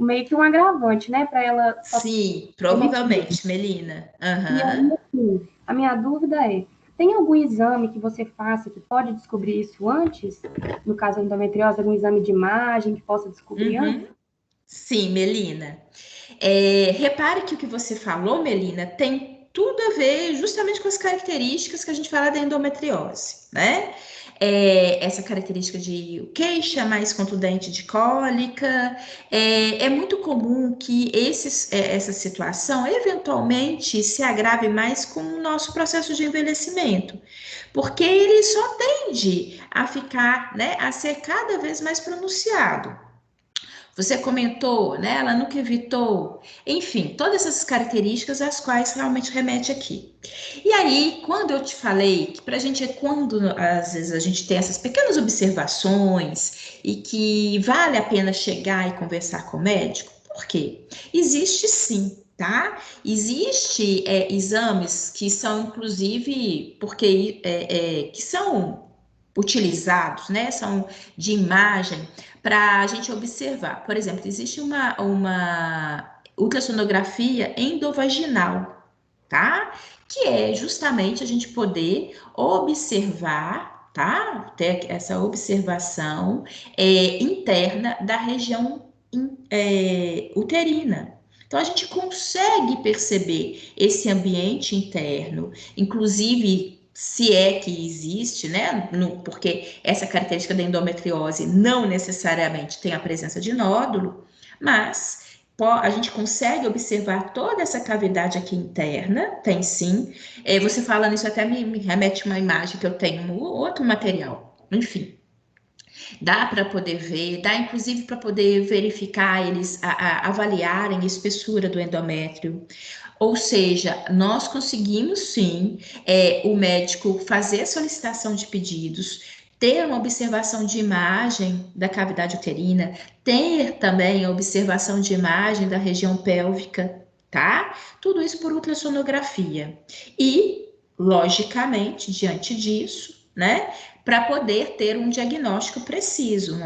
meio que um agravante, né, para ela. Sim, provavelmente, Melina. E aí, assim, a minha dúvida é, tem algum exame que você faça que pode descobrir isso antes? No caso da endometriose, algum exame de imagem que possa descobrir antes? Sim, Melina. Repare que o que você falou, Melina, tem tudo a ver justamente com as características que a gente fala da endometriose, né? Essa característica de queixa mais contundente de cólica. É muito comum que essa situação eventualmente se agrave mais com o nosso processo de envelhecimento, porque ele só tende a ficar, né, a ser cada vez mais pronunciado. Você comentou, né? Ela nunca evitou. Enfim, todas essas características às quais realmente remete aqui. E aí, quando eu te falei que para a gente quando às vezes a gente tem essas pequenas observações e que vale a pena chegar e conversar com o médico, por quê? Existe sim. Tá? Existe exames que são, inclusive, porque que são utilizados, né? São de imagem para a gente observar. Por exemplo, existe uma ultrassonografia endovaginal, tá? Que é justamente a gente poder observar, tá? Ter essa observação interna da região uterina. Então, a gente consegue perceber esse ambiente interno, inclusive se é que existe, né? Porque essa característica da endometriose não necessariamente tem a presença de nódulo, mas a gente consegue observar toda essa cavidade aqui interna, tem sim. Você falando isso até me remete a uma imagem que eu tenho no outro material, enfim. Dá para poder ver, dá inclusive para poder verificar, eles avaliarem a espessura do endométrio. Ou seja, nós conseguimos sim o médico fazer a solicitação de pedidos, ter uma observação de imagem da cavidade uterina, ter também a observação de imagem da região pélvica, tá? Tudo isso por ultrassonografia. E, logicamente, diante disso, né? Para poder ter um diagnóstico preciso,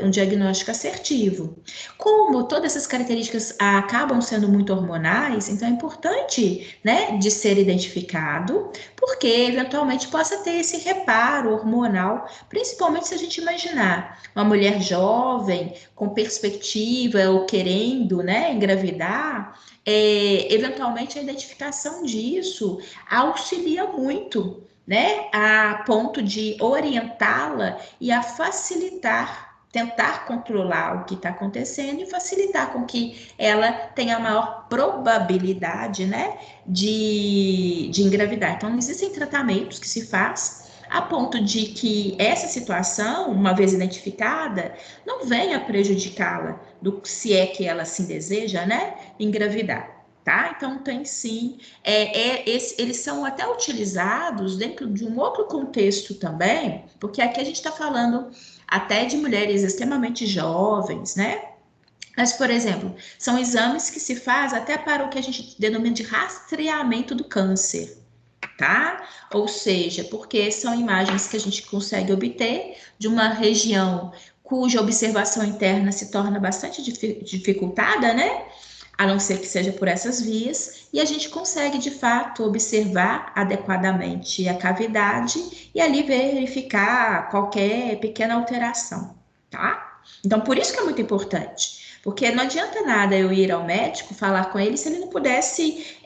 um diagnóstico assertivo. Como todas essas características acabam sendo muito hormonais, então é importante, né, de ser identificado, porque eventualmente possa ter esse reparo hormonal, principalmente se a gente imaginar uma mulher jovem, com perspectiva ou querendo, né, engravidar, eventualmente a identificação disso auxilia muito, né, a ponto de orientá-la e a facilitar, tentar controlar o que está acontecendo e facilitar com que ela tenha a maior probabilidade, né, de engravidar. Então, existem tratamentos que se faz a ponto de que essa situação, uma vez identificada, não venha prejudicá-la, se é que ela assim deseja, né, engravidar. Tá? Então, tem sim, eles são até utilizados dentro de um outro contexto também, porque aqui a gente está falando até de mulheres extremamente jovens, né? Mas, por exemplo, são exames que se faz até para o que a gente denomina de rastreamento do câncer, tá? Ou seja, porque são imagens que a gente consegue obter de uma região cuja observação interna se torna bastante dificultada, né? A não ser que seja por essas vias, e a gente consegue de fato observar adequadamente a cavidade e ali verificar qualquer pequena alteração, tá? Então, por isso que é muito importante. Porque não adianta nada eu ir ao médico, falar com ele, se ele não pudesse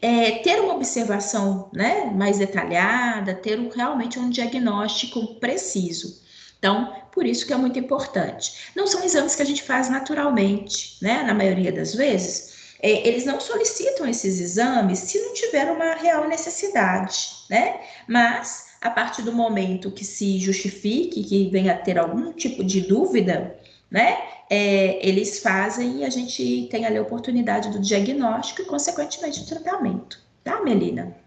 ter uma observação, né, mais detalhada, ter realmente um diagnóstico preciso. Então, por isso que é muito importante. Não são exames que a gente faz naturalmente, né, na maioria das vezes. Eles não solicitam esses exames se não tiver uma real necessidade, né? Mas, a partir do momento que se justifique, que venha a ter algum tipo de dúvida, né? Eles fazem e a gente tem ali a oportunidade do diagnóstico e, consequentemente, do tratamento, tá, Melina?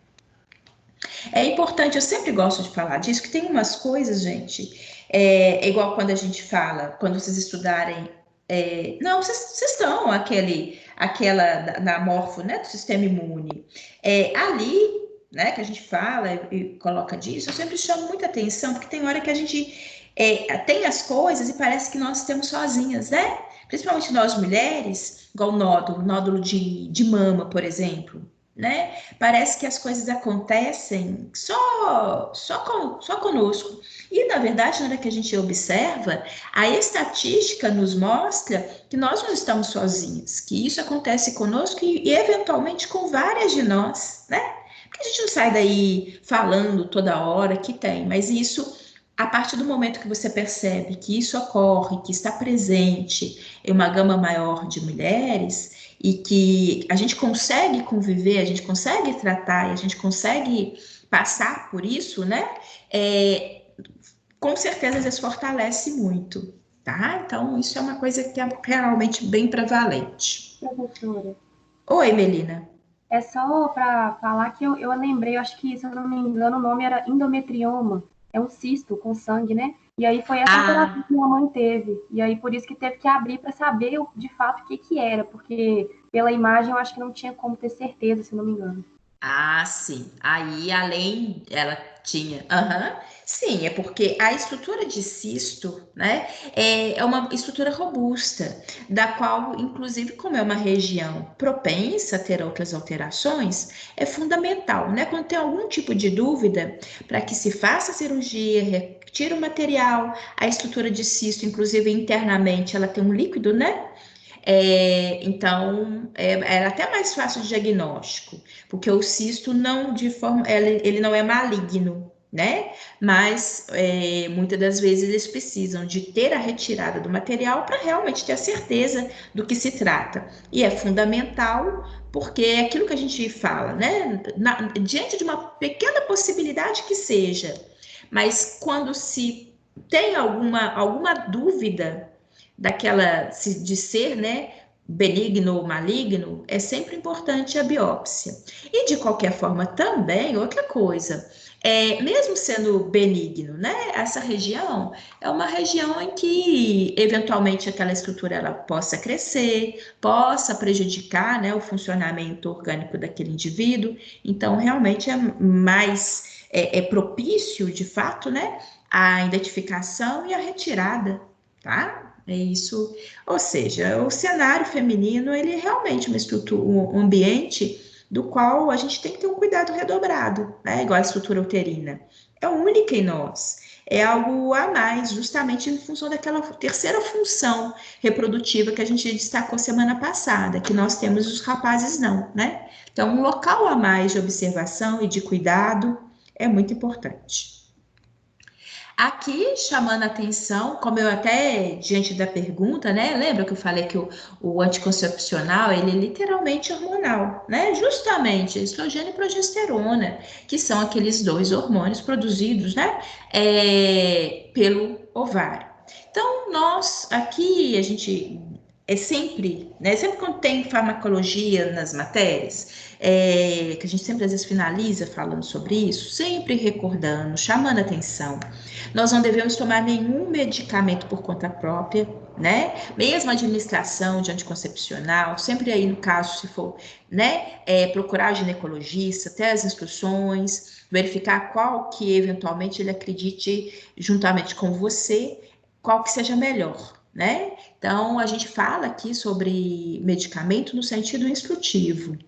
É importante, eu sempre gosto de falar disso, que tem umas coisas, gente, igual quando a gente fala, quando vocês estudarem, não, vocês estão aquela na morfo, né, do sistema imune, ali, né, que a gente fala e coloca disso, eu sempre chamo muita atenção, porque tem hora que a gente tem as coisas e parece que nós temos sozinhas, né? Principalmente nós mulheres, igual o nódulo de mama, por exemplo, né? Parece que as coisas acontecem só conosco. E, na verdade, na hora que a gente observa, a estatística nos mostra que nós não estamos sozinhas, que isso acontece conosco e eventualmente com várias de nós, né? Porque a gente não sai daí falando toda hora que tem, mas isso, a partir do momento que você percebe que isso ocorre, que está presente em uma gama maior de mulheres, e que a gente consegue conviver, a gente consegue tratar, e a gente consegue passar por isso, né? Com certeza às vezes fortalece muito, tá? Então, isso é uma coisa que é realmente bem prevalente. Professora, Oi, Melina. é só para falar que eu lembrei, eu acho que, se eu não me engano, o nome era endometrioma. É um cisto com sangue, né? E aí foi essa alteração que minha mãe teve. E aí por isso que teve que abrir para saber de fato o que que era, porque pela imagem eu acho que não tinha como ter certeza, se eu não me engano. Sim. Aí, além, ela tinha. Aham. Sim, é porque a estrutura de cisto, né, é uma estrutura robusta, da qual, inclusive, como é uma região propensa a ter outras alterações, é fundamental, né? Quando tem algum tipo de dúvida, para que se faça a cirurgia, retire o material, a estrutura de cisto, inclusive internamente, ela tem um líquido, né? Então, é até mais fácil de diagnóstico, porque o cisto não de forma, ele não é maligno, né? Mas muitas das vezes eles precisam de ter a retirada do material para realmente ter a certeza do que se trata. E é fundamental porque é aquilo que a gente fala, né? Diante de uma pequena possibilidade que seja, mas quando se tem alguma dúvida daquela de ser, né, benigno ou maligno, é sempre importante a biópsia. E de qualquer forma também, outra coisa, mesmo sendo benigno, né, essa região é uma região em que eventualmente aquela estrutura ela possa crescer, possa prejudicar, né, o funcionamento orgânico daquele indivíduo. Então, realmente é mais propício, de fato, né, a identificação e a retirada, tá? É isso, ou seja, o cenário feminino, ele é realmente uma estrutura, um ambiente do qual a gente tem que ter um cuidado redobrado, né? Igual a estrutura uterina. É única em nós, é algo a mais, justamente em função daquela terceira função reprodutiva que a gente destacou semana passada, que nós temos os rapazes não, né? Então, um local a mais de observação e de cuidado é muito importante. Aqui, chamando a atenção, como eu até, diante da pergunta, né? Lembra que eu falei que o anticoncepcional, ele é literalmente hormonal, né? Justamente, estrogênio e progesterona, que são aqueles dois hormônios produzidos, né? Pelo ovário. Então, nós, aqui, a gente é sempre, né? Sempre quando tem farmacologia nas matérias, que a gente sempre às vezes finaliza falando sobre isso, sempre recordando, chamando a atenção. Nós não devemos tomar nenhum medicamento por conta própria, né? Mesmo a administração de anticoncepcional, sempre aí no caso, se for, né, procurar ginecologista, até as instruções, verificar qual que eventualmente ele acredite juntamente com você, qual que seja melhor, né? Então, a gente fala aqui sobre medicamento no sentido instrutivo.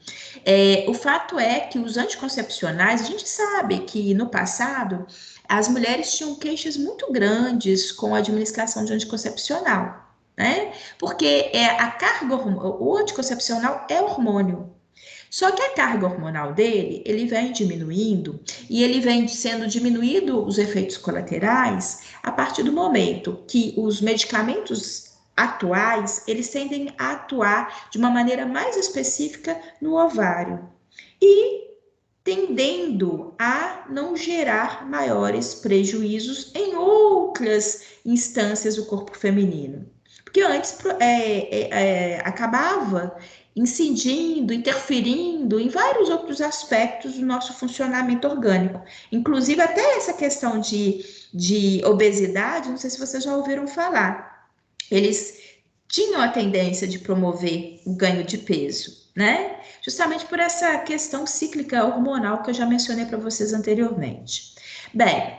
O fato é que os anticoncepcionais, a gente sabe que no passado as mulheres tinham queixas muito grandes com a administração de anticoncepcional, né? Porque a carga o anticoncepcional é hormônio. Só que a carga hormonal dele, ele vem diminuindo e ele vem sendo diminuído os efeitos colaterais a partir do momento que os medicamentos atuais, eles tendem a atuar de uma maneira mais específica no ovário e tendendo a não gerar maiores prejuízos em outras instâncias do corpo feminino. Porque antes acabava incidindo, interferindo em vários outros aspectos do nosso funcionamento orgânico. Inclusive até essa questão de obesidade, não sei se vocês já ouviram falar. Eles tinham a tendência de promover o ganho de peso, né? Justamente por essa questão cíclica hormonal que eu já mencionei para vocês anteriormente. Bem,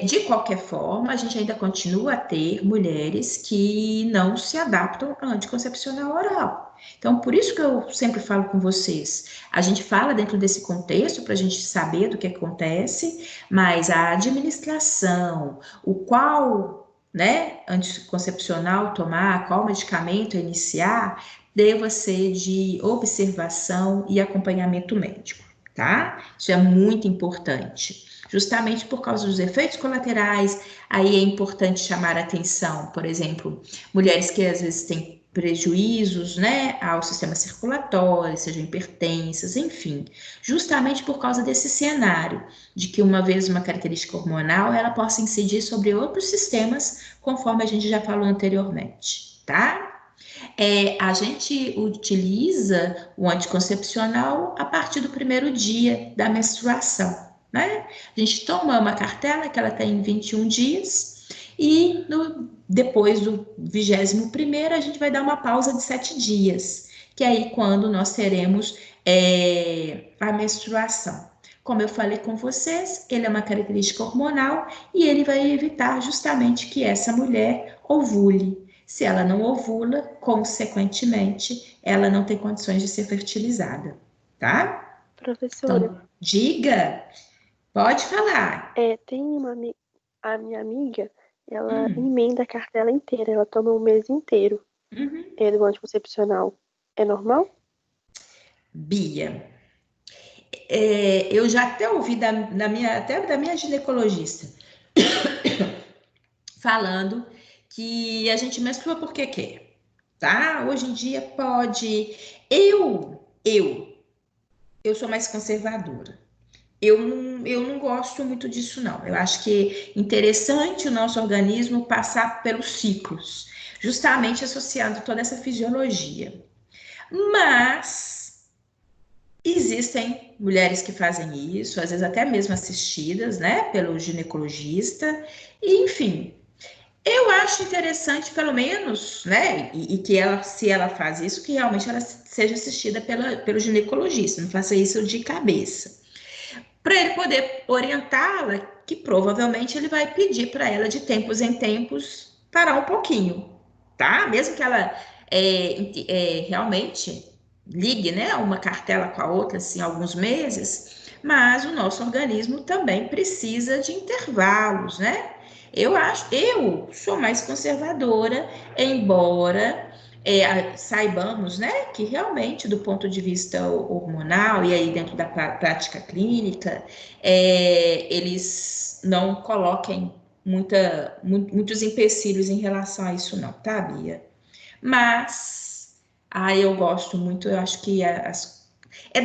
de qualquer forma, a gente ainda continua a ter mulheres que não se adaptam ao anticoncepcional oral. Então, por isso que eu sempre falo com vocês, a gente fala dentro desse contexto para a gente saber do que acontece, mas a administração, o qual, né, anticoncepcional tomar, qual medicamento iniciar, deva ser de observação e acompanhamento médico, tá? Isso é muito importante. Justamente por causa dos efeitos colaterais, aí é importante chamar a atenção, por exemplo, mulheres que às vezes têm prejuízos, né, ao sistema circulatório, sejam hipertensas, enfim, justamente por causa desse cenário, de que uma vez uma característica hormonal, ela possa incidir sobre outros sistemas, conforme a gente já falou anteriormente, tá? A gente utiliza o anticoncepcional a partir do primeiro dia da menstruação, né? A gente toma uma cartela que ela tem 21 dias e depois do 21º a gente vai dar uma pausa de 7 dias, que é aí quando nós teremos a menstruação. Como eu falei com vocês, ele é uma característica hormonal e ele vai evitar justamente que essa mulher ovule. Se ela não ovula, consequentemente, ela não tem condições de ser fertilizada, tá? Professora. Então, diga, pode falar. Tem a minha amiga, ela emenda a cartela inteira, ela toma um mês inteiro do anticoncepcional. É normal? Bia, eu já até ouvi até da minha ginecologista falando que a gente menstrua porque quer, tá? Hoje em dia pode. Eu sou mais conservadora. Eu não gosto muito disso, não. Eu acho que é interessante o nosso organismo passar pelos ciclos, justamente associando toda essa fisiologia. Mas existem mulheres que fazem isso, às vezes até mesmo assistidas, né, pelo ginecologista, e, enfim. Eu acho interessante, pelo menos, né, e que ela, se ela faz isso, que realmente ela seja assistida pelo ginecologista, não faça isso de cabeça. Para ele poder orientá-la, que provavelmente ele vai pedir para ela de tempos em tempos parar um pouquinho, tá? Mesmo que ela realmente ligue, né, uma cartela com a outra, assim, alguns meses, mas o nosso organismo também precisa de intervalos, né? Eu sou mais conservadora, embora saibamos, né, que realmente do ponto de vista hormonal e aí dentro da prática clínica, eles não coloquem muitos empecilhos em relação a isso não, tá, Bia? Mas, eu gosto muito, eu acho que é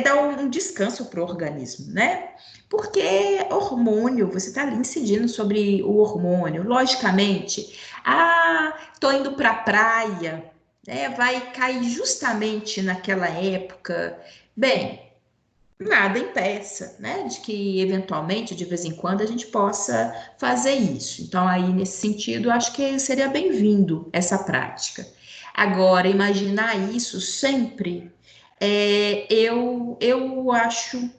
dar um descanso para o organismo, né? Porque hormônio, você está ali incidindo sobre o hormônio. Logicamente, tô indo para a praia, né? Vai cair justamente naquela época. Bem, nada impeça, né? De que eventualmente, de vez em quando, a gente possa fazer isso. Então, aí, nesse sentido, acho que seria bem-vindo essa prática. Agora, imaginar isso sempre, eu acho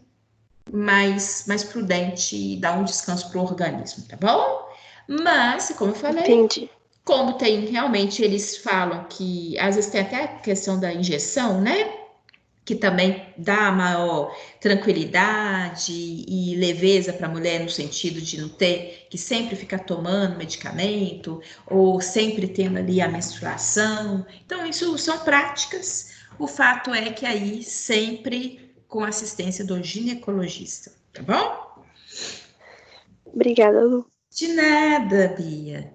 mais prudente dar um descanso para o organismo, tá bom? Mas, como eu falei, Entendi. como tem realmente, eles falam que às vezes tem até a questão da injeção, né? Que também dá maior tranquilidade e leveza para a mulher no sentido de não ter que sempre ficar tomando medicamento ou sempre tendo ali a menstruação. Então, isso são práticas. O fato é que aí sempre com assistência do ginecologista, tá bom? Obrigada, Lu. De nada, Bia.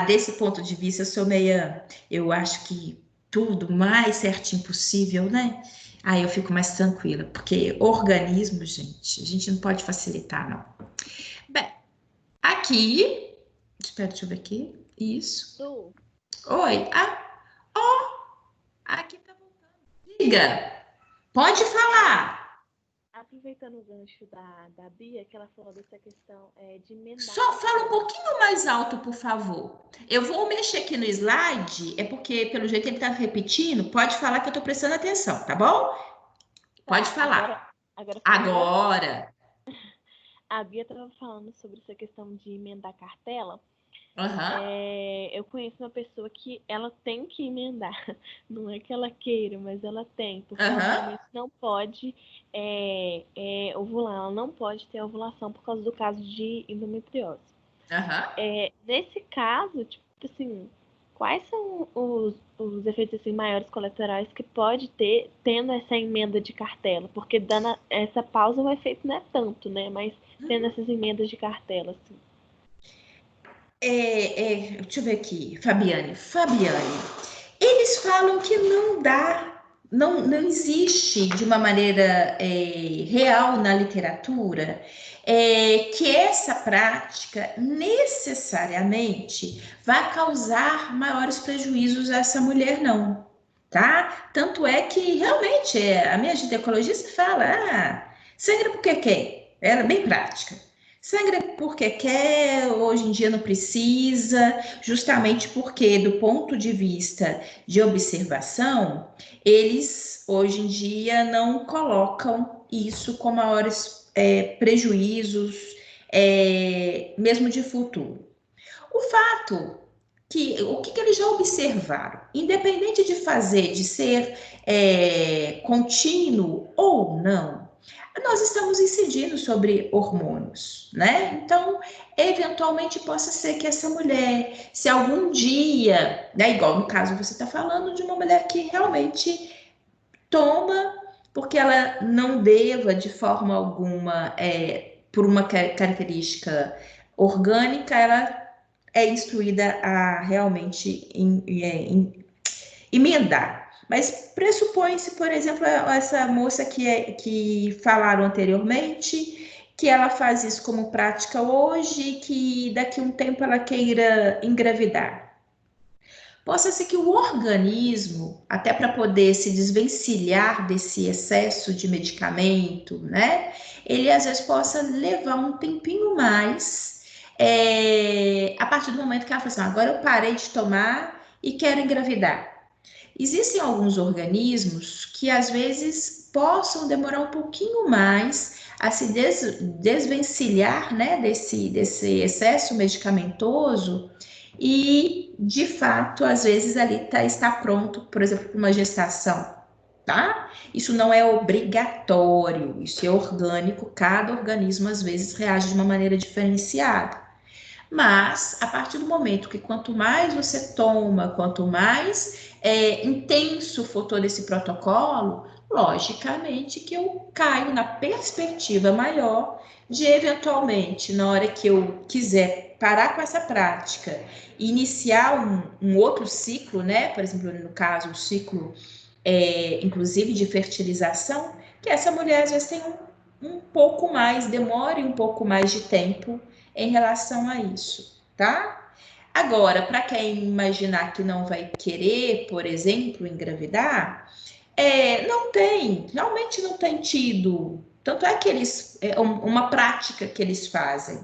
Desse ponto de vista, eu sou meia. Eu acho que tudo mais certinho possível, né? Aí eu fico mais tranquila, porque organismo, gente, a gente não pode facilitar, não. Bem, aqui. Espera, deixa eu ver aqui. Isso. Lu, Oi. Aqui tá voltando. Diga. Pode falar. aproveitando o gancho da Bia, que ela falou dessa questão de emendar. Só fala um pouquinho mais alto, por favor. Eu vou mexer aqui no slide, é porque, pelo jeito, ele tá repetindo. Pode falar que eu tô prestando atenção, tá bom? Pode falar. Agora ficou melhor. Agora. A Bia estava falando sobre essa questão de emendar cartela. Aham. Eu conheço uma pessoa que ela tem que emendar. Não é que ela queira, mas ela tem. Porque ela Aham. realmente não pode ovular. Ela não pode ter ovulação por causa do caso de endometriose. Aham. Nesse caso, tipo assim, quais são os efeitos assim, maiores colaterais que pode ter tendo essa emenda de cartela? Porque dando essa pausa, o efeito não é tanto, né? Mas tendo essas emendas de cartela, assim. Deixa eu ver aqui, Fabiane. Fabiane, eles falam que não dá, não existe de uma maneira real na literatura que essa prática necessariamente vai causar maiores prejuízos a essa mulher, não, tá? Tanto é que realmente a minha ginecologista fala, sangra porque quer, ela é bem prática. Sangra porque quer, hoje em dia não precisa, justamente porque, do ponto de vista de observação, eles hoje em dia não colocam isso com maiores prejuízos, mesmo de futuro. O fato o que eles já observaram, independente de fazer, de ser contínuo ou não, nós estamos incidindo sobre hormônios, né? Então, eventualmente possa ser que essa mulher, se algum dia, né, igual no caso você está falando de uma mulher que realmente toma, porque ela não deva de forma alguma, por uma característica orgânica, ela é instruída a realmente emendar. Mas pressupõe-se, por exemplo, essa moça que falaram anteriormente, que ela faz isso como prática hoje, que daqui a um tempo ela queira engravidar. Possa ser que o organismo, até para poder se desvencilhar desse excesso de medicamento, né? Ele às vezes possa levar um tempinho mais, a partir do momento que ela fala assim, agora eu parei de tomar e quero engravidar. Existem alguns organismos que às vezes possam demorar um pouquinho mais a se desvencilhar, né, desse excesso medicamentoso e, de fato, às vezes ali está pronto, por exemplo, para uma gestação, tá? Isso não é obrigatório, isso é orgânico, cada organismo às vezes reage de uma maneira diferenciada. Mas, a partir do momento que quanto mais você toma, quanto mais intenso for todo esse protocolo, logicamente que eu caio na perspectiva maior de, eventualmente, na hora que eu quiser parar com essa prática e iniciar um outro ciclo, né? Por exemplo, no caso, o ciclo, inclusive, de fertilização, que essa mulher às vezes tem um pouco mais, demore um pouco mais de tempo em relação a isso, tá? Agora, para quem imaginar que não vai querer, por exemplo, engravidar, não tem, realmente não tem tido. Tanto é que eles, uma prática que eles fazem.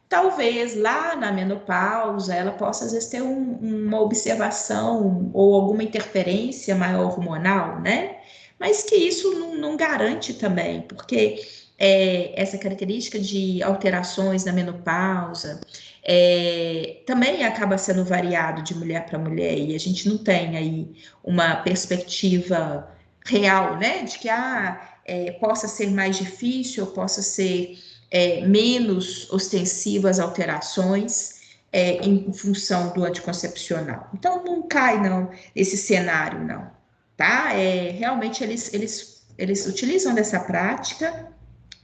Talvez lá na menopausa ela possa, às vezes, ter uma observação ou alguma interferência maior hormonal, né? Mas que isso não garante também, porque essa característica de alterações na menopausa também acaba sendo variado de mulher para mulher, e a gente não tem aí uma perspectiva real, né? De que possa ser mais difícil, ou possa ser menos ostensiva as alterações em função do anticoncepcional. Então, não cai, não, nesse cenário, não, tá? Realmente, eles utilizam dessa prática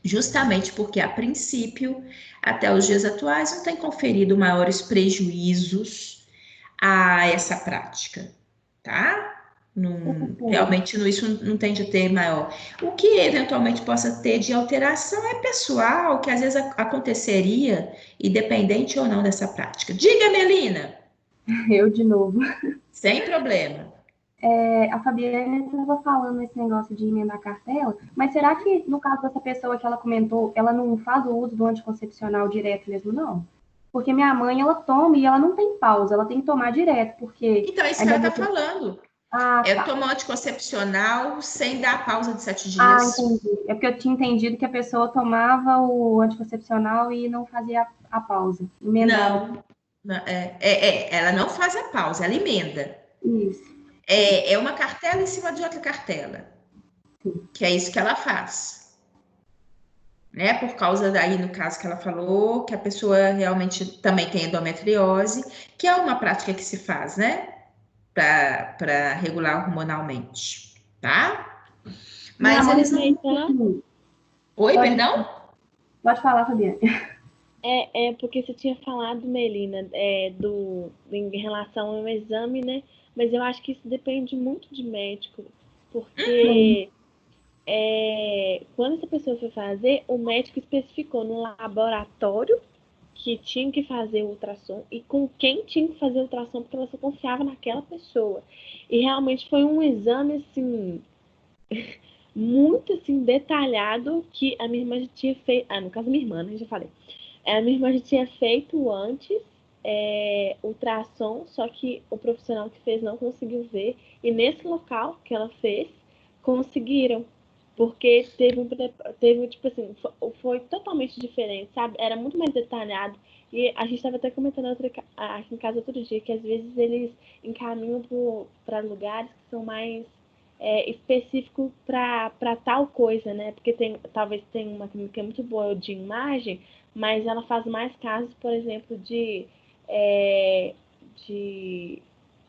justamente porque, a princípio, até os dias atuais, não tem conferido maiores prejuízos a essa prática, tá? Realmente isso não tende a ter maior. O que eventualmente possa ter de alteração é pessoal, que às vezes aconteceria, independente ou não dessa prática. Diga, Melina, Eu de novo. sem problema. A Fabiana estava falando esse negócio de emendar cartela, mas será que, no caso dessa pessoa que ela comentou, ela não faz o uso do anticoncepcional direto mesmo, não? Porque minha mãe, ela toma e ela não tem pausa, ela tem que tomar direto, porque Então, é isso a que ela está endometriose... falando. Ah, É tá. tomar anticoncepcional sem dar a pausa de 7 Ah, dias. entendi. É porque eu tinha entendido que a pessoa tomava o anticoncepcional e não fazia a pausa, emendava. Não, ela não faz a pausa, ela emenda. Isso. É uma cartela em cima de outra cartela, que é isso que ela faz. Né? Por causa daí, no caso que ela falou, que a pessoa realmente também tem endometriose, que é uma prática que se faz, né? Para regular hormonalmente, tá? Minha Mas mãe eles também, não. Aproveitar, assim, Oi, pode, perdão? pode falar, Fabiana. porque você tinha falado, Melina, em relação ao exame, né? Mas eu acho que isso depende muito de médico, porque quando essa pessoa foi fazer, o médico especificou no laboratório que tinha que fazer o ultrassom e com quem tinha que fazer o ultrassom, porque ela só confiava naquela pessoa. E realmente foi um exame, assim, muito, assim, detalhado que a minha irmã já tinha feito. Ah, no caso, minha irmã, né? Já falei. A minha irmã já tinha feito antes ultrassom, só que o profissional que fez não conseguiu ver. E nesse local que ela fez, conseguiram. Porque teve tipo assim, foi totalmente diferente, sabe? Era muito mais detalhado. E a gente estava até comentando aqui em casa outro dia que às vezes eles encaminham para lugares que são mais específicos para tal coisa, né? Porque talvez tenha uma clínica muito boa de imagem, mas ela faz mais casos, por exemplo, é, de,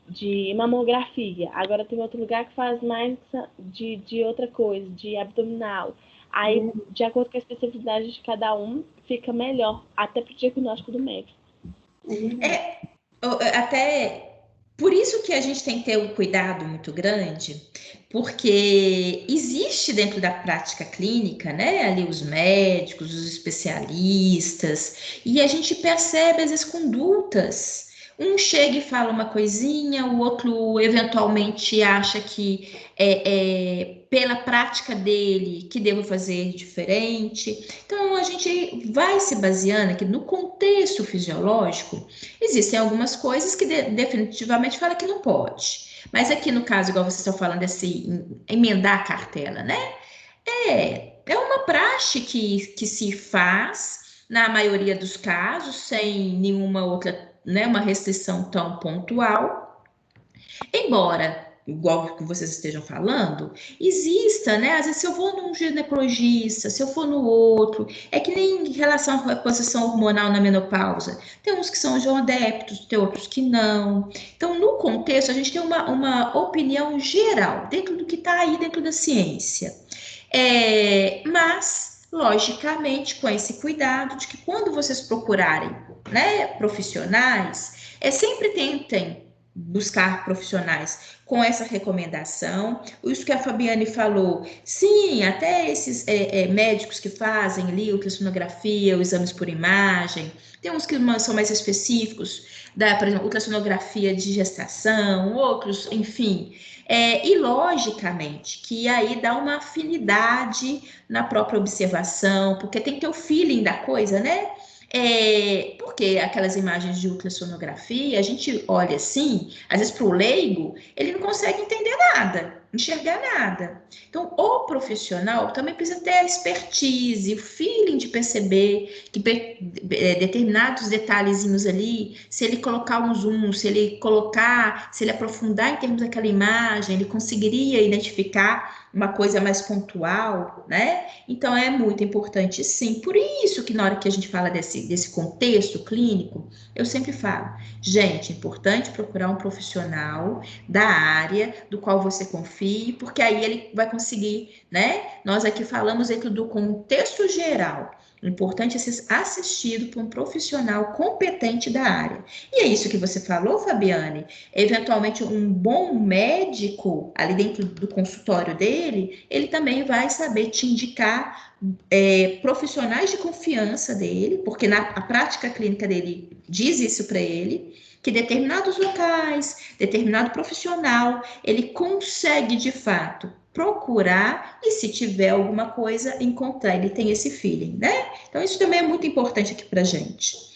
de mamografia. Agora tem outro lugar que faz mais de outra coisa, de abdominal. Aí, de acordo com a especificidade de cada um, fica melhor, até para o diagnóstico do médico. Até por isso que a gente tem que ter um cuidado muito grande, porque existe dentro da prática clínica, né, ali os médicos, os especialistas, e a gente percebe às vezes condutas. Um chega e fala uma coisinha, o outro eventualmente acha que pela prática dele que devo fazer diferente. Então a gente vai se baseando aqui no contexto fisiológico. Existem algumas coisas que definitivamente fala que não pode. Mas aqui no caso, igual vocês estão falando desse emendar a cartela, né? É uma praxe que se faz na maioria dos casos, sem nenhuma outra, né, uma restrição tão pontual. Embora igual que vocês estejam falando, exista, né? Às vezes, se eu vou num ginecologista, se eu for no outro, é que nem em relação à reposição hormonal na menopausa. Tem uns que são adeptos, tem outros que não. Então, no contexto, a gente tem uma opinião geral, dentro do que está aí dentro da ciência. Mas, logicamente, com esse cuidado de que quando vocês procurarem, né, profissionais, sempre tentem buscar profissionais com essa recomendação. Isso que a Fabiane falou, sim, até esses médicos que fazem ali ultrassonografia, os exames por imagem, tem uns que são mais específicos, por exemplo, ultrassonografia de gestação, outros, enfim. E logicamente que aí dá uma afinidade na própria observação, porque tem que ter o feeling da coisa, né? Porque aquelas imagens de ultrassonografia, a gente olha assim, às vezes para o leigo, ele não consegue entender nada, enxergar nada. Então, o profissional também precisa ter a expertise, o feeling de perceber que determinados detalhezinhos ali, se ele colocar um zoom, se ele aprofundar em termos daquela imagem, ele conseguiria identificar uma coisa mais pontual, né? Então, é muito importante, sim. Por isso que na hora que a gente fala desse contexto clínico, eu sempre falo, gente, é importante procurar um profissional da área do qual você confie, porque aí ele vai conseguir, né? Nós aqui falamos dentro do contexto geral. O importante é ser assistido por um profissional competente da área. E é isso que você falou, Fabiane. Eventualmente, um bom médico ali dentro do consultório dele, ele também vai saber te indicar profissionais de confiança dele, porque a prática clínica dele diz isso para ele, que determinados locais, determinado profissional, ele consegue de fato procurar e se tiver alguma coisa, encontrar. Ele tem esse feeling, né? Então, isso também é muito importante aqui para gente.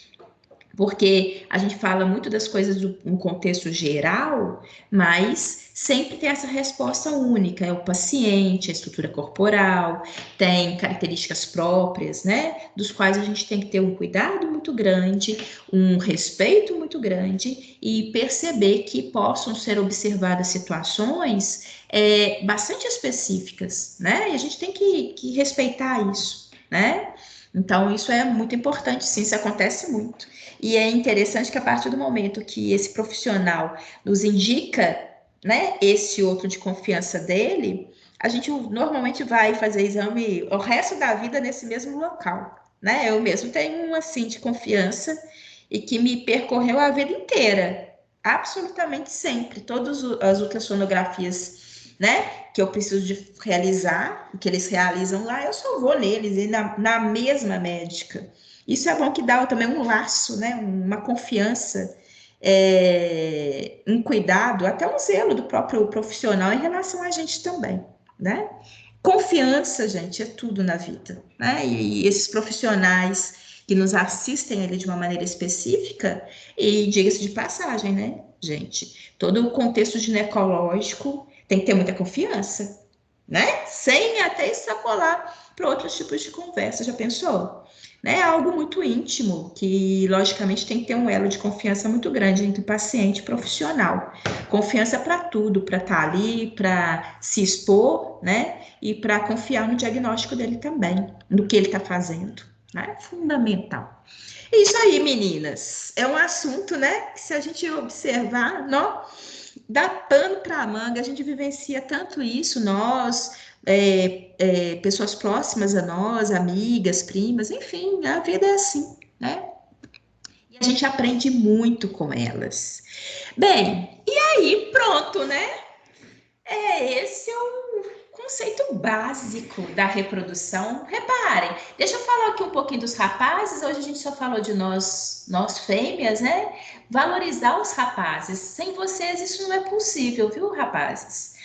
Porque a gente fala muito das coisas no contexto geral, mas sempre tem essa resposta única, é o paciente, a estrutura corporal, tem características próprias, né? Dos quais a gente tem que ter um cuidado muito grande, um respeito muito grande e perceber que possam ser observadas situações bastante específicas, né? E a gente tem que respeitar isso, né? Então, isso é muito importante, sim, isso acontece muito. E é interessante que a partir do momento que esse profissional nos indica, né, esse outro de confiança dele, a gente normalmente vai fazer exame o resto da vida nesse mesmo local, né? Eu mesmo tenho um assim de confiança e que me percorreu a vida inteira, absolutamente sempre, todas as ultrassonografias, né, que eu preciso de realizar, que eles realizam lá, eu só vou neles e na mesma médica. Isso é bom que dá também um laço, né? Uma confiança, um cuidado, até um zelo do próprio profissional em relação a gente também, né? Confiança, gente, é tudo na vida, né? E esses profissionais que nos assistem ali de uma maneira específica, e diga-se de passagem, né, gente? Todo o contexto ginecológico tem que ter muita confiança, né? Sem até extrapolar para outros tipos de conversa, já pensou? Né? É algo muito íntimo, que logicamente tem que ter um elo de confiança muito grande entre o paciente e o profissional. Confiança para tudo, para estar ali, para se expor, né? E para confiar no diagnóstico dele também, no que ele está fazendo. Né? É fundamental. É isso aí, meninas. É um assunto, né? Que se a gente observar, não dá pano para a manga, a gente vivencia tanto isso, nós, pessoas próximas a nós, amigas, primas, enfim, a vida é assim, né? E a gente aprende muito com elas. Bem, e aí, pronto, né? Esse é o conceito básico da reprodução. Reparem, deixa eu falar aqui um pouquinho dos rapazes. Hoje a gente só falou de nós fêmeas, né? Valorizar os rapazes. Sem vocês isso não é possível, viu, rapazes?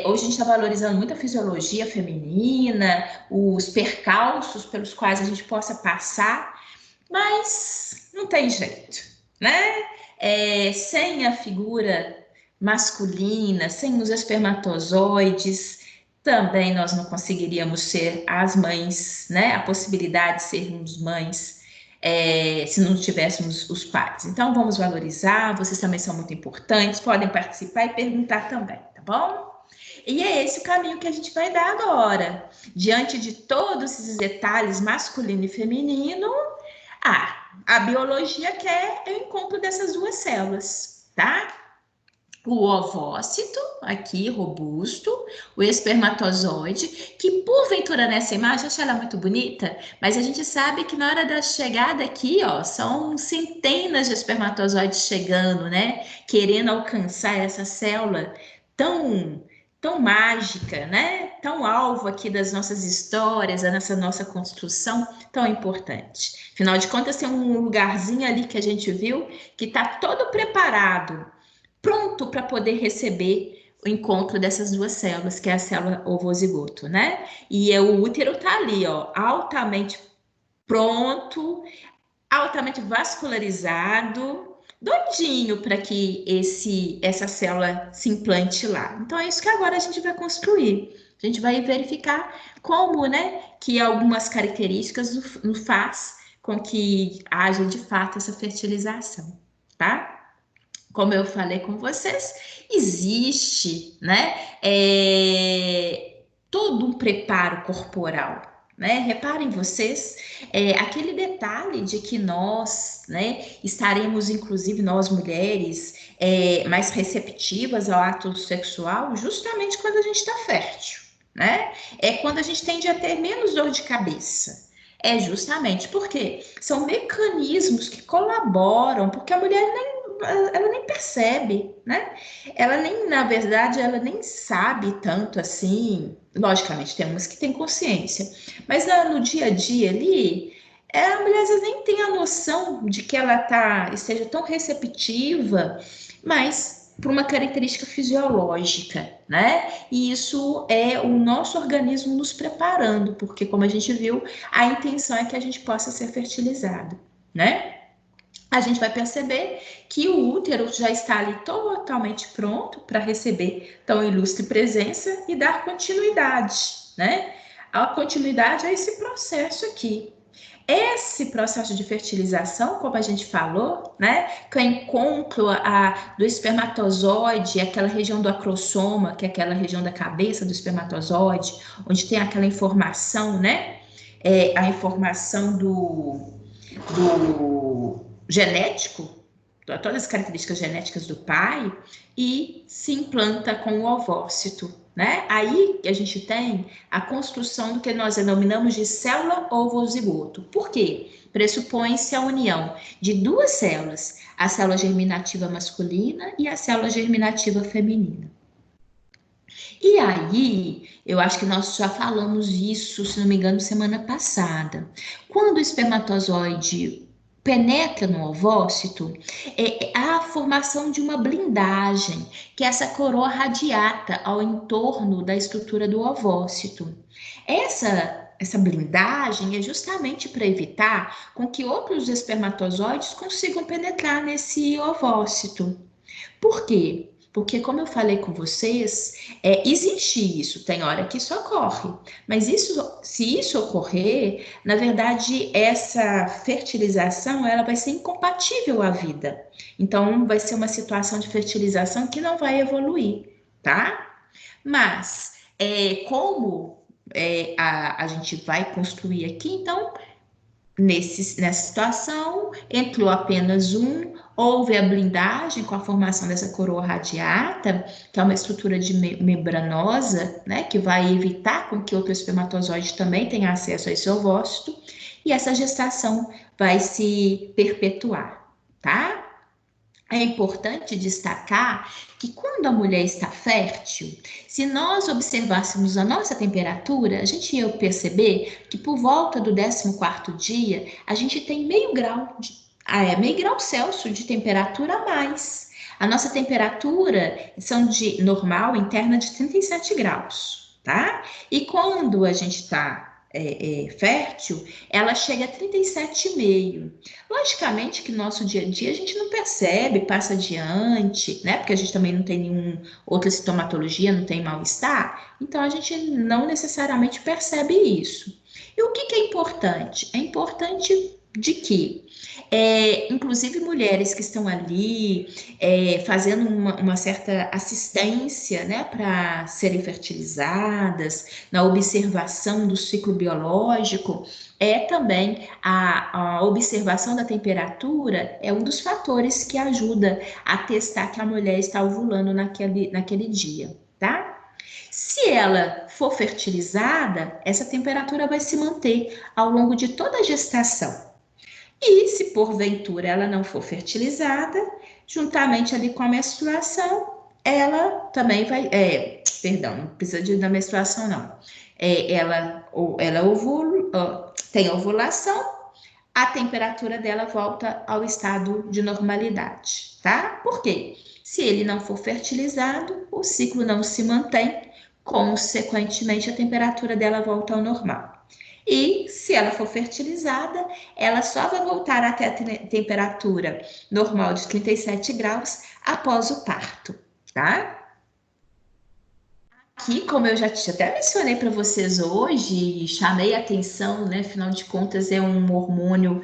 Hoje a gente está valorizando muito a fisiologia feminina, os percalços pelos quais a gente possa passar, mas não tem jeito, né? Sem a figura masculina, sem os espermatozoides, também nós não conseguiríamos ser as mães, né? A possibilidade de sermos mães se não tivéssemos os pais. Então, vamos valorizar, vocês também são muito importantes, podem participar e perguntar também, tá bom? E é esse o caminho que a gente vai dar agora. Diante de todos esses detalhes masculino e feminino, a biologia quer o encontro dessas duas células, tá? O ovócito, aqui, robusto, o espermatozoide, que porventura nessa imagem, eu achei ela muito bonita, mas a gente sabe que na hora da chegada aqui, ó, são centenas de espermatozoides chegando, né? Querendo alcançar essa célula tão mágica, né? Tão alvo aqui das nossas histórias, da nossa construção, tão importante. Afinal de contas, tem um lugarzinho ali que a gente viu que está todo preparado, pronto para poder receber o encontro dessas duas células, que é a célula ovozigoto, né? E o útero tá ali, ó, altamente pronto, altamente vascularizado, doidinho para que essa célula se implante lá. Então é isso que agora a gente vai construir. A gente vai verificar como, né, que algumas características faz com que haja de fato essa fertilização, tá? Como eu falei com vocês, existe, né, todo um preparo corporal, né? Reparem vocês, aquele detalhe de que nós, né, estaremos, inclusive nós mulheres, mais receptivas ao ato sexual, justamente quando a gente está fértil, né? É quando a gente tende a ter menos dor de cabeça. É justamente porque são mecanismos que colaboram, porque a mulher ela nem percebe, né? Ela nem, na verdade, ela nem sabe tanto assim. Logicamente, tem umas que têm consciência, mas no dia a dia ali, a mulher às vezes nem tem a noção de que ela esteja tão receptiva, mas por uma característica fisiológica, né? E isso é o nosso organismo nos preparando, porque como a gente viu, a intenção é que a gente possa ser fertilizado, né? A gente vai perceber que o útero já está ali totalmente pronto para receber tão ilustre presença e dar continuidade, né? A continuidade a esse processo aqui. Esse processo de fertilização, como a gente falou, né, que é o encontro do espermatozoide, aquela região do acrossoma, que é aquela região da cabeça do espermatozoide, onde tem aquela informação, né, a informação do genético, todas as características genéticas do pai, e se implanta com o ovócito, né? Aí a gente tem a construção do que nós denominamos de célula ovozigoto. Por quê? Pressupõe-se a união de duas células, a célula germinativa masculina e a célula germinativa feminina. E aí, eu acho que nós já falamos isso, se não me engano, semana passada. Quando o espermatozoide penetra no ovócito, há a formação de uma blindagem, que é essa coroa radiata ao entorno da estrutura do ovócito. Essa blindagem é justamente para evitar com que outros espermatozoides consigam penetrar nesse ovócito. Por quê? Porque, como eu falei com vocês, existe isso, tem hora que isso ocorre, mas se isso ocorrer, na verdade, essa fertilização ela vai ser incompatível à vida. Então, vai ser uma situação de fertilização que não vai evoluir, tá? Mas, como a gente vai construir aqui, então, nessa situação, entrou apenas houve a blindagem com a formação dessa coroa radiata, que é uma estrutura de membranosa, né, que vai evitar com que outro espermatozoide também tenha acesso a esse ovócito, e essa gestação vai se perpetuar, tá? É importante destacar que quando a mulher está fértil, se nós observássemos a nossa temperatura, a gente ia perceber que por volta do 14º dia, a gente tem meio grau Celsius de temperatura a mais. A nossa temperatura são de normal interna de 37 graus, tá? E quando a gente está fértil, ela chega a 37,5. Logicamente que no nosso dia a dia a gente não percebe, passa adiante, né? Porque a gente também não tem nenhuma outra sintomatologia, não tem mal-estar, então a gente não necessariamente percebe isso. E o que é importante? É importante de que, inclusive mulheres que estão ali fazendo uma certa assistência, né, para serem fertilizadas, na observação do ciclo biológico, também a observação da temperatura é um dos fatores que ajuda a testar que a mulher está ovulando naquele dia, tá? Se ela for fertilizada, essa temperatura vai se manter ao longo de toda a gestação. E se porventura ela não for fertilizada, juntamente ali com a menstruação, ela também vai. Perdão, não precisa da menstruação, não. Ela tem ovulação, a temperatura dela volta ao estado de normalidade, tá? Por quê? Se ele não for fertilizado, o ciclo não se mantém, consequentemente a temperatura dela volta ao normal. E se ela for fertilizada, ela só vai voltar até a temperatura normal de 37 graus após o parto, tá? Aqui, como eu já até mencionei para vocês hoje, chamei a atenção, né? Afinal de contas, é um hormônio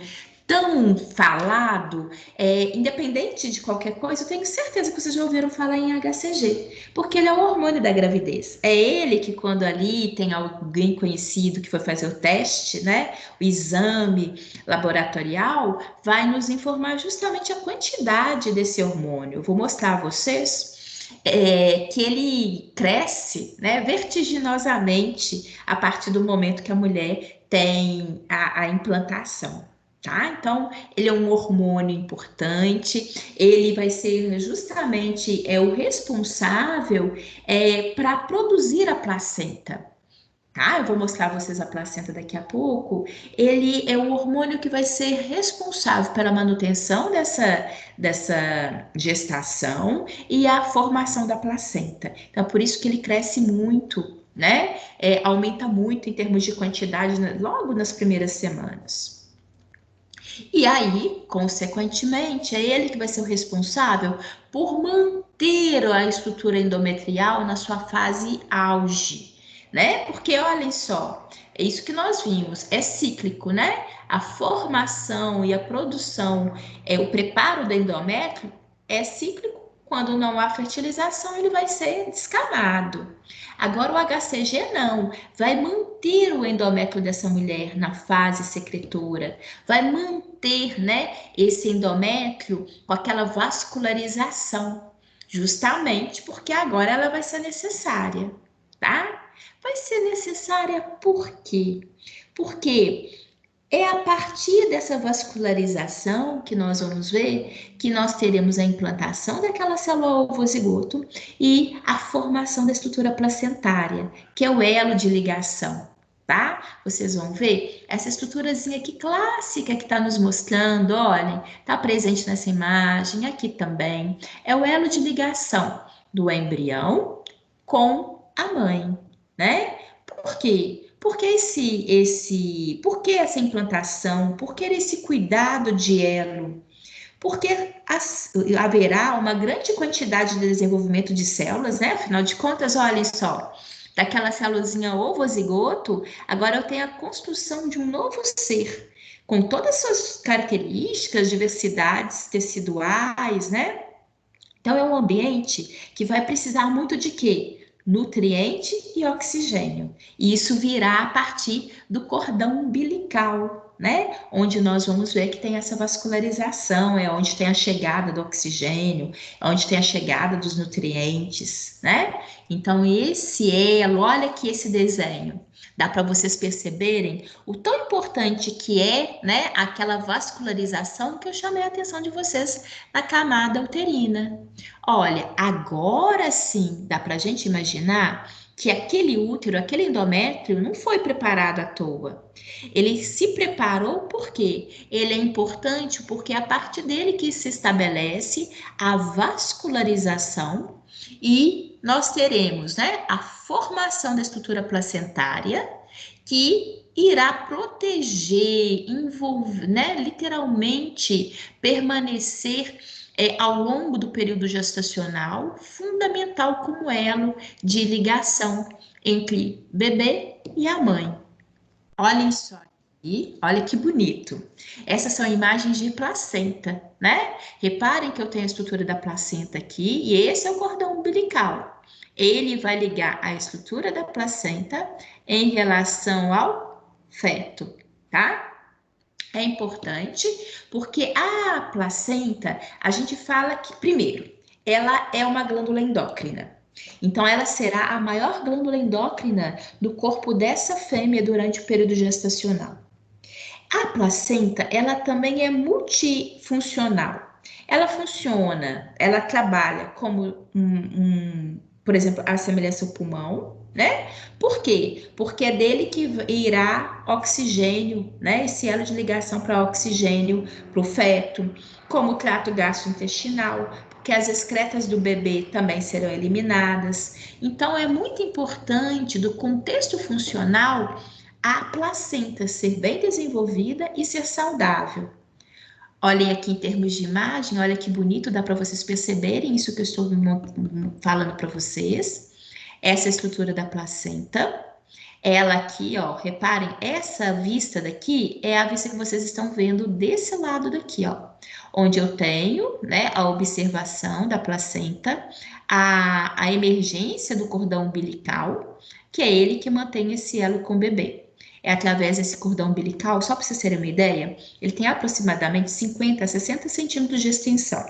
tão falado, independente de qualquer coisa, eu tenho certeza que vocês já ouviram falar em HCG, porque ele é o hormônio da gravidez. É ele que, quando ali tem alguém conhecido que foi fazer o teste, né, o exame laboratorial, vai nos informar justamente a quantidade desse hormônio. Eu vou mostrar a vocês. Que ele cresce, né, vertiginosamente a partir do momento que a mulher tem a implantação. Tá? Então, ele é um hormônio importante, ele vai ser justamente o responsável para produzir a placenta. Tá? Eu vou mostrar a vocês a placenta daqui a pouco. Ele é o hormônio que vai ser responsável pela manutenção dessa gestação e a formação da placenta. Então, por isso que ele cresce muito, né? Aumenta muito em termos de quantidade logo nas primeiras semanas. E aí, consequentemente, é ele que vai ser o responsável por manter a estrutura endometrial na sua fase auge, né? Porque olhem só, é isso que nós vimos, é cíclico, né? A formação e a produção, o preparo do endométrio é cíclico. Quando não há fertilização, ele vai ser descamado. Agora, o HCG não, vai manter o endométrio dessa mulher na fase secretora, vai manter, né, esse endométrio com aquela vascularização, justamente porque agora ela vai ser necessária, tá? Vai ser necessária por quê? Porque é a partir dessa vascularização que nós vamos ver que nós teremos a implantação daquela célula ovozigoto e a formação da estrutura placentária, que é o elo de ligação, tá? Vocês vão ver essa estruturazinha aqui clássica que está nos mostrando, olhem, está presente nessa imagem, aqui também. É o elo de ligação do embrião com a mãe, né? Por quê? Por que essa implantação? Por que esse cuidado de elo? Porque haverá uma grande quantidade de desenvolvimento de células, né? Afinal de contas, olhem só, daquela células ovozigoto, agora eu tenho a construção de um novo ser, com todas as suas características, diversidades teciduais, né? Então, é um ambiente que vai precisar muito de quê? Nutriente e oxigênio. E isso virá a partir do cordão umbilical, né? Onde nós vamos ver que tem essa vascularização, é onde tem a chegada do oxigênio, é onde tem a chegada dos nutrientes, né? Então, esse elo, olha aqui esse desenho. Dá para vocês perceberem o tão importante que é, né, aquela vascularização que eu chamei a atenção de vocês na camada uterina. Olha, agora sim dá para a gente imaginar que aquele útero, aquele endométrio não foi preparado à toa. Ele se preparou porque ele é importante porque é a partir dele que se estabelece a vascularização e nós teremos, né, a formação da estrutura placentária que irá proteger, envolver, né, literalmente permanecer ao longo do período gestacional, fundamental como elo de ligação entre bebê e a mãe. Olhem só. E olha que bonito. Essas são imagens de placenta, né? Reparem que eu tenho a estrutura da placenta aqui e esse é o cordão umbilical. Ele vai ligar a estrutura da placenta em relação ao feto, tá? É importante porque a placenta, a gente fala que, primeiro, ela é uma glândula endócrina. Então, ela será a maior glândula endócrina do corpo dessa fêmea durante o período gestacional. A placenta, ela também é multifuncional. Ela funciona, ela trabalha como por exemplo, a semelhança ao pulmão, né? Por quê? Porque é dele que irá oxigênio, né? Esse elo de ligação para oxigênio para o feto, como o trato gastrointestinal, porque as excretas do bebê também serão eliminadas. Então, é muito importante do contexto funcional a placenta ser bem desenvolvida e ser saudável. Olhem aqui em termos de imagem, olha que bonito, dá para vocês perceberem isso que eu estou falando para vocês. Essa é a estrutura da placenta. Ela aqui, ó, reparem, essa vista daqui é a vista que vocês estão vendo desse lado daqui, ó. Onde eu tenho, né, a observação da placenta, a emergência do cordão umbilical, que é ele que mantém esse elo com o bebê. É através desse cordão umbilical, só para vocês terem uma ideia, ele tem aproximadamente 50 a 60 centímetros de extensão.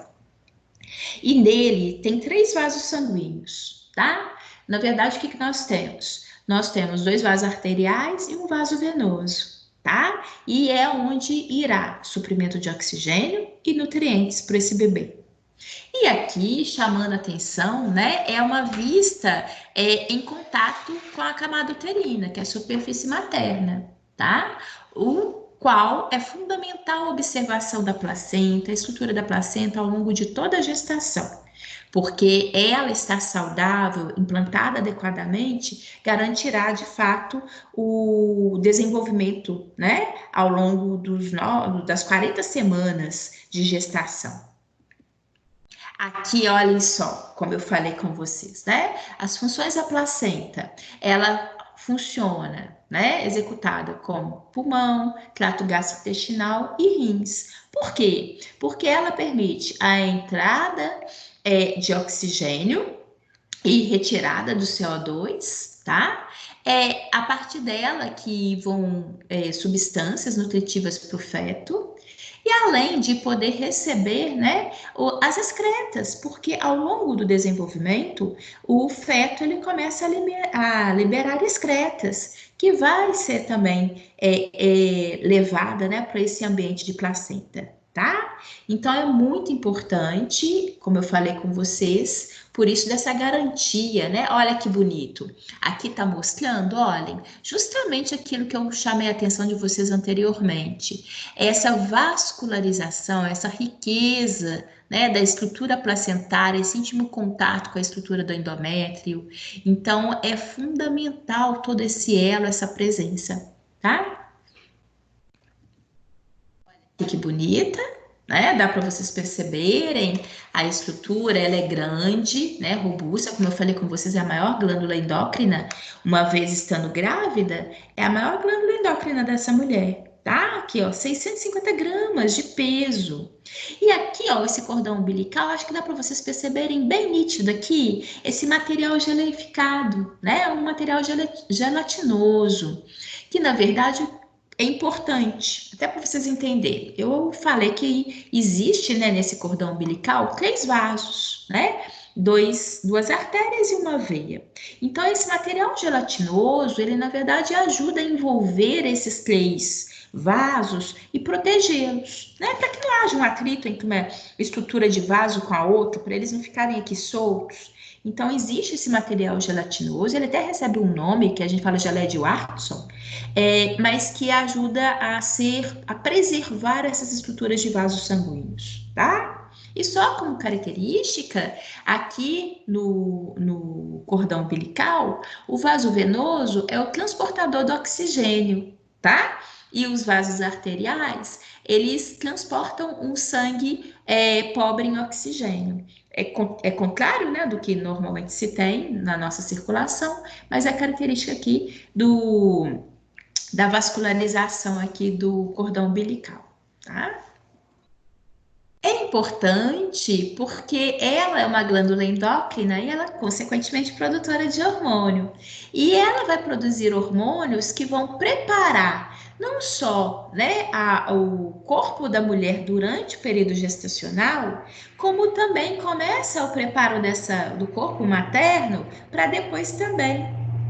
E nele tem 3 vasos sanguíneos, tá? Na verdade, o que nós temos? Nós temos 2 vasos arteriais e um vaso venoso, tá? E é onde irá suprimento de oxigênio e nutrientes para esse bebê. E aqui, chamando a atenção, né, é uma vista em contato com a camada uterina, que é a superfície materna, tá? O qual é fundamental a observação da placenta, a estrutura da placenta ao longo de toda a gestação, porque ela estar saudável, implantada adequadamente, garantirá de fato o desenvolvimento, né, ao longo das 40 semanas de gestação. Aqui, olhem só, como eu falei com vocês, né? As funções da placenta, ela funciona, né? Executada como pulmão, trato gastrointestinal e rins. Por quê? Porque ela permite a entrada de oxigênio e retirada do CO2, tá? É a partir dela que vão substâncias nutritivas para o feto, e além de poder receber, né, as excretas, porque ao longo do desenvolvimento, o feto ele começa a liberar excretas, que vai ser também levada, né, para esse ambiente de placenta, tá? Então é muito importante, como eu falei com vocês, por isso dessa garantia, né? Olha que bonito. Aqui tá mostrando, olhem, justamente aquilo que eu chamei a atenção de vocês anteriormente. Essa vascularização, essa riqueza, né, da estrutura placentária, esse íntimo contato com a estrutura do endométrio. Então, é fundamental todo esse elo, essa presença, tá? Olha que bonita, né? Dá para vocês perceberem a estrutura, ela é grande, né? Robusta, como eu falei com vocês, é a maior glândula endócrina, uma vez estando grávida, é a maior glândula endócrina dessa mulher. Tá? Aqui, ó, 650 gramas de peso. E aqui, ó, esse cordão umbilical, acho que dá para vocês perceberem bem nítido aqui, esse material gelificado, né? Um material gelatinoso, que na verdade é importante, até para vocês entenderem. Eu falei que existe, né, nesse cordão umbilical 3 vasos, né? Duas artérias e uma veia. Então, esse material gelatinoso, ele na verdade ajuda a envolver esses 3 vasos e protegê-los, né? Para que não haja um atrito entre uma estrutura de vaso com a outra, para eles não ficarem aqui soltos. Então, existe esse material gelatinoso, ele até recebe um nome, que a gente fala geleia de Watson, mas que ajuda a preservar essas estruturas de vasos sanguíneos, tá? E só como característica, aqui no cordão umbilical, o vaso venoso é o transportador do oxigênio, tá? E os vasos arteriais, eles transportam um sangue pobre em oxigênio. É contrário, né, do que normalmente se tem na nossa circulação, mas é característica aqui da vascularização aqui do cordão umbilical, tá? É importante porque ela é uma glândula endócrina e ela, consequentemente, produtora de hormônio. E ela vai produzir hormônios que vão preparar não só, né, o corpo da mulher durante o período gestacional, como também começa o preparo do corpo materno para depois também,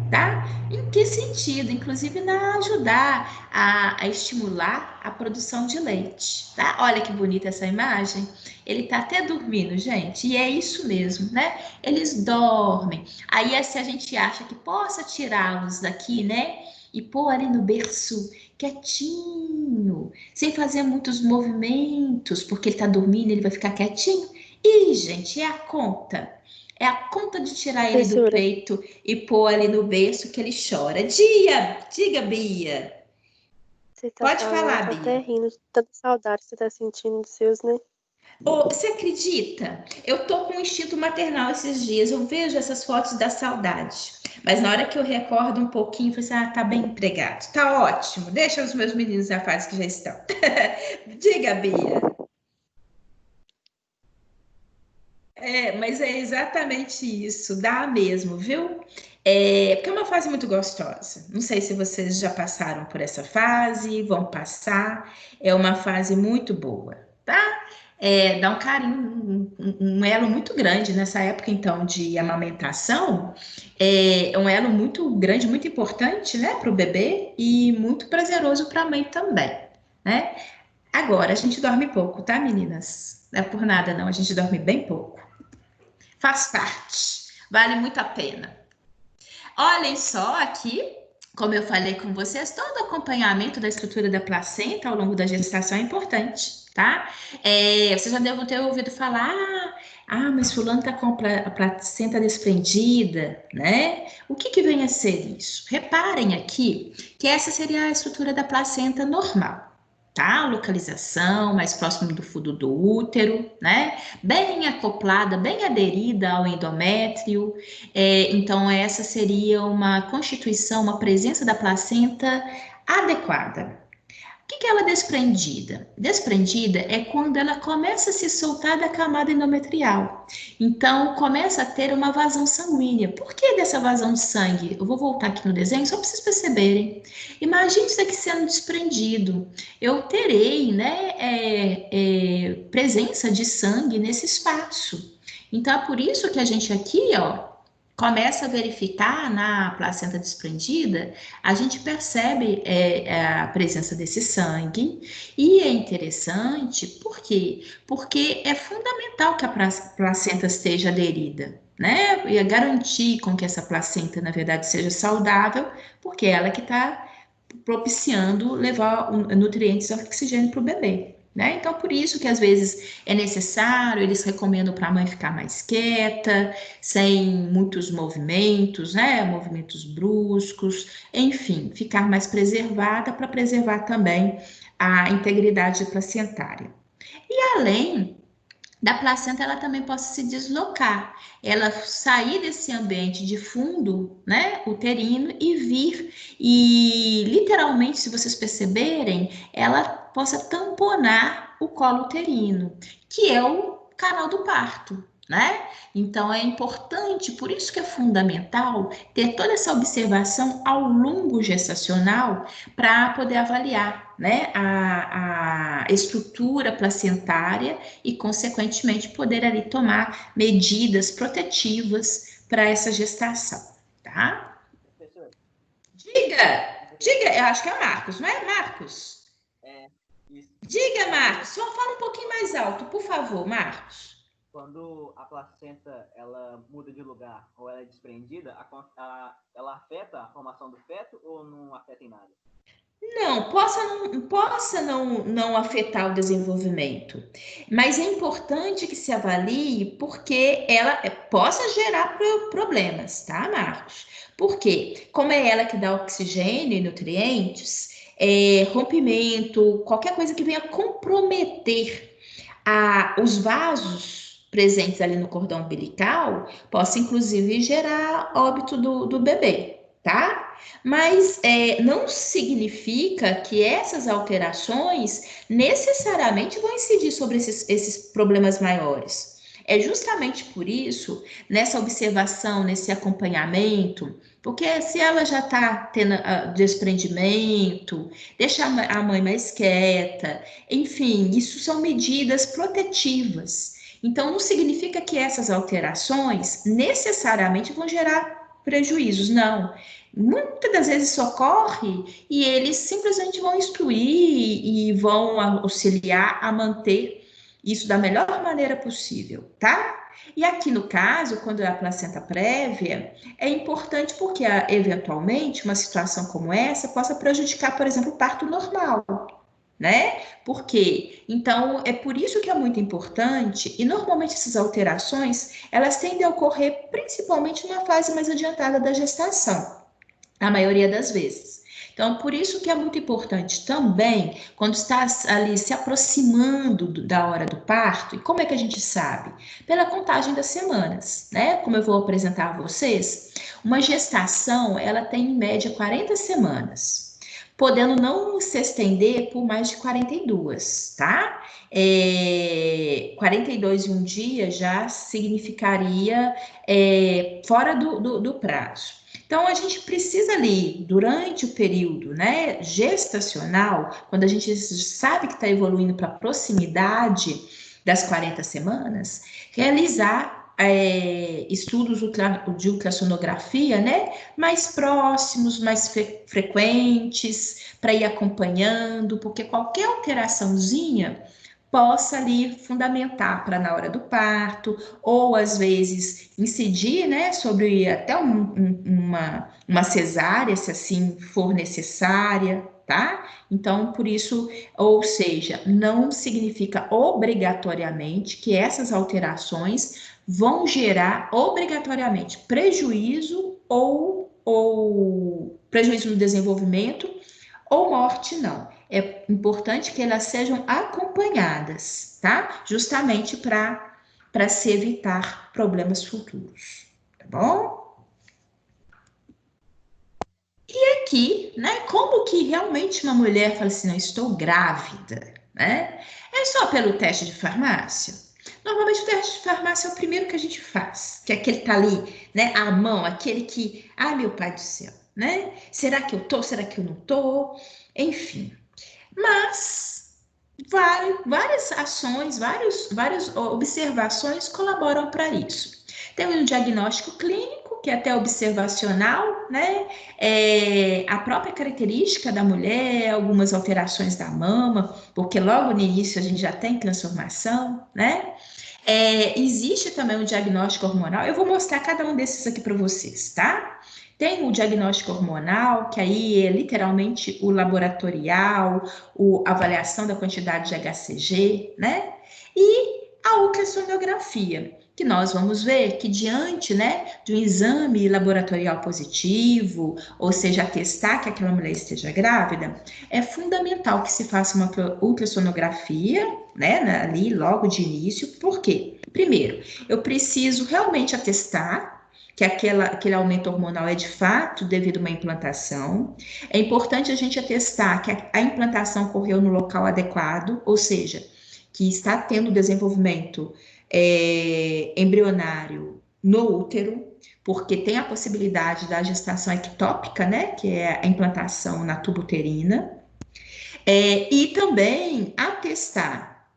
tá? Em que sentido? Inclusive na ajudar a estimular a produção de leite, tá? Olha que bonita essa imagem. Ele tá até dormindo, gente, e é isso mesmo, né? Eles dormem. Aí, se a gente acha que possa tirá-los daqui, né? E pôr ali no berço quietinho, sem fazer muitos movimentos, porque ele tá dormindo, ele vai ficar quietinho. Ih, gente, é a conta. É a conta de tirar ele do Professora, peito e pôr ali no berço que ele chora. Diga, Bia. você tá Pode falando, eu falar, tô até Bia. rindo de tanta saudade que você tá sentindo dos seus, né? Ô, você acredita? Eu tô com um instinto maternal esses dias. Eu vejo essas fotos da saudade. Mas na hora que eu recordo um pouquinho, eu falo assim, tá bem empregado. Tá ótimo. Deixa os meus meninos à fase que já estão. Diga, Bia. Mas é exatamente isso. Dá mesmo, viu? Porque é uma fase muito gostosa. Não sei se vocês já passaram por essa fase, vão passar. É uma fase muito boa, tá? Dá um carinho, um elo muito grande nessa época, então, de amamentação. É um elo muito grande, muito importante, né, para o bebê e muito prazeroso para a mãe também, né? Agora, a gente dorme pouco, tá, meninas? Não é por nada, não. A gente dorme bem pouco. Faz parte. Vale muito a pena. Olhem só aqui, como eu falei com vocês, todo acompanhamento da estrutura da placenta ao longo da gestação é importante, tá? Vocês já devem ter ouvido falar, mas fulano tá com a placenta desprendida, né? O que vem a ser isso? Reparem aqui que essa seria a estrutura da placenta normal. Tá? Localização mais próximo do fundo do útero, né? Bem acoplada, bem aderida ao endométrio, então, essa seria uma constituição, uma presença da placenta adequada. O que é ela desprendida? Desprendida é quando ela começa a se soltar da camada endometrial. Então, começa a ter uma vazão sanguínea. Por que dessa vazão de sangue? Eu vou voltar aqui no desenho só para vocês perceberem. Imagine isso aqui sendo desprendido. Eu terei, né, presença de sangue nesse espaço. Então, é por isso que a gente aqui, ó, começa a verificar na placenta desprendida, a gente percebe a presença desse sangue, e é interessante, por quê? Porque é fundamental que a placenta esteja aderida, né? E é garantir com que essa placenta, na verdade, seja saudável, porque é ela que está propiciando levar nutrientes e oxigênio para o bebê. Né? Então, por isso que às vezes é necessário, eles recomendam para a mãe ficar mais quieta, sem muitos movimentos, né? Movimentos bruscos, enfim, ficar mais preservada para preservar também a integridade placentária. E além da placenta, ela também possa se deslocar, ela sair desse ambiente de fundo, né, uterino e vir, e literalmente, se vocês perceberem, ela possa tamponar o colo uterino, que é o canal do parto, né? Então é importante, por isso que é fundamental ter toda essa observação ao longo gestacional para poder avaliar, né, a estrutura placentária e, consequentemente, poder ali tomar medidas protetivas para essa gestação, tá? Professor, Diga, eu acho que é Marcos, não é, Marcos? isso. Diga, Marcos, só fala um pouquinho mais alto, por favor, Marcos. Quando a placenta ela muda de lugar ou ela é desprendida, ela afeta a formação do feto ou não afeta em nada? Não, possa não afetar o desenvolvimento, mas é importante que se avalie porque ela possa gerar problemas, tá, Marcos? Porque, como é ela que dá oxigênio e nutrientes, rompimento, qualquer coisa que venha comprometer os vasos presentes ali no cordão umbilical, possa inclusive gerar óbito do bebê. tá? Mas não significa que essas alterações necessariamente vão incidir sobre esses problemas maiores. É justamente por isso, nessa observação, nesse acompanhamento, porque se ela já está tendo desprendimento, deixa a mãe mais quieta, enfim, isso são medidas protetivas. Então, não significa que essas alterações necessariamente vão gerar prejuízos, não. Muitas das vezes isso ocorre e eles simplesmente vão instruir e vão auxiliar a manter isso da melhor maneira possível, tá? E aqui no caso, quando é a placenta prévia, é importante porque, eventualmente, uma situação como essa possa prejudicar, por exemplo, o parto normal, né? Por quê? Então, é por isso que é muito importante, e normalmente essas alterações, elas tendem a ocorrer principalmente numa fase mais adiantada da gestação, a maioria das vezes. Então, por isso que é muito importante também, quando está ali se aproximando da hora do parto, e como é que a gente sabe? Pela contagem das semanas, né? Como eu vou apresentar a vocês, uma gestação, ela tem em média 40 semanas, podendo não se estender por mais de 42, tá? 42 em um dia já significaria fora do prazo. Então, a gente precisa ali, durante o período, né, gestacional, quando a gente sabe que está evoluindo para a proximidade das 40 semanas, realizar estudos de ultrassonografia, né, mais próximos, mais frequentes, para ir acompanhando, porque qualquer alteraçãozinha possa ali fundamentar para na hora do parto, ou às vezes incidir, né, sobre até uma cesárea, se assim for necessária, tá? Então, por isso, ou seja, não significa obrigatoriamente que essas alterações vão gerar obrigatoriamente prejuízo ou prejuízo no desenvolvimento ou morte, não. É importante que elas sejam acompanhadas, tá? Justamente para se evitar problemas futuros, tá bom? E aqui, né, como que realmente uma mulher fala assim, não, estou grávida, né? É só pelo teste de farmácia? Normalmente o teste de farmácia é o primeiro que a gente faz, que é aquele que tá ali, né, à mão, aquele que, ai meu pai do céu, né? Será que eu tô? Será que eu não tô? Enfim, mas várias ações, várias observações colaboram para isso. Tem um diagnóstico clínico, que é até observacional, né? A própria característica da mulher, algumas alterações da mama, porque logo no início a gente já tem transformação, né? Existe também o diagnóstico hormonal. Eu vou mostrar cada um desses aqui para vocês, tá? Tem o diagnóstico hormonal, que aí é literalmente o laboratorial, a avaliação da quantidade de HCG, né? E a ultrassonografia, que nós vamos ver que diante, né, de um exame laboratorial positivo, ou seja, atestar que aquela mulher esteja grávida, é fundamental que se faça uma ultrassonografia, né, ali logo de início. Por quê? Primeiro, eu preciso realmente atestar que aquele aumento hormonal é de fato devido a uma implantação. É importante a gente atestar que a implantação ocorreu no local adequado, ou seja, que está tendo desenvolvimento embrionário no útero, porque tem a possibilidade da gestação ectópica, né, que é a implantação na tuba uterina, e também atestar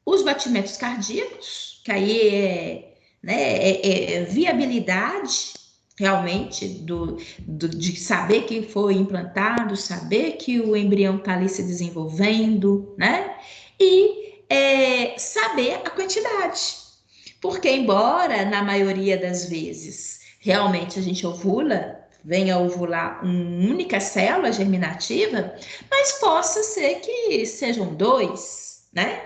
os batimentos cardíacos, que aí viabilidade realmente de saber que foi implantado, saber que o embrião está ali se desenvolvendo, né? E saber a quantidade. Porque, embora na maioria das vezes realmente a gente venha ovular uma única célula germinativa, mas possa ser que sejam 2, né?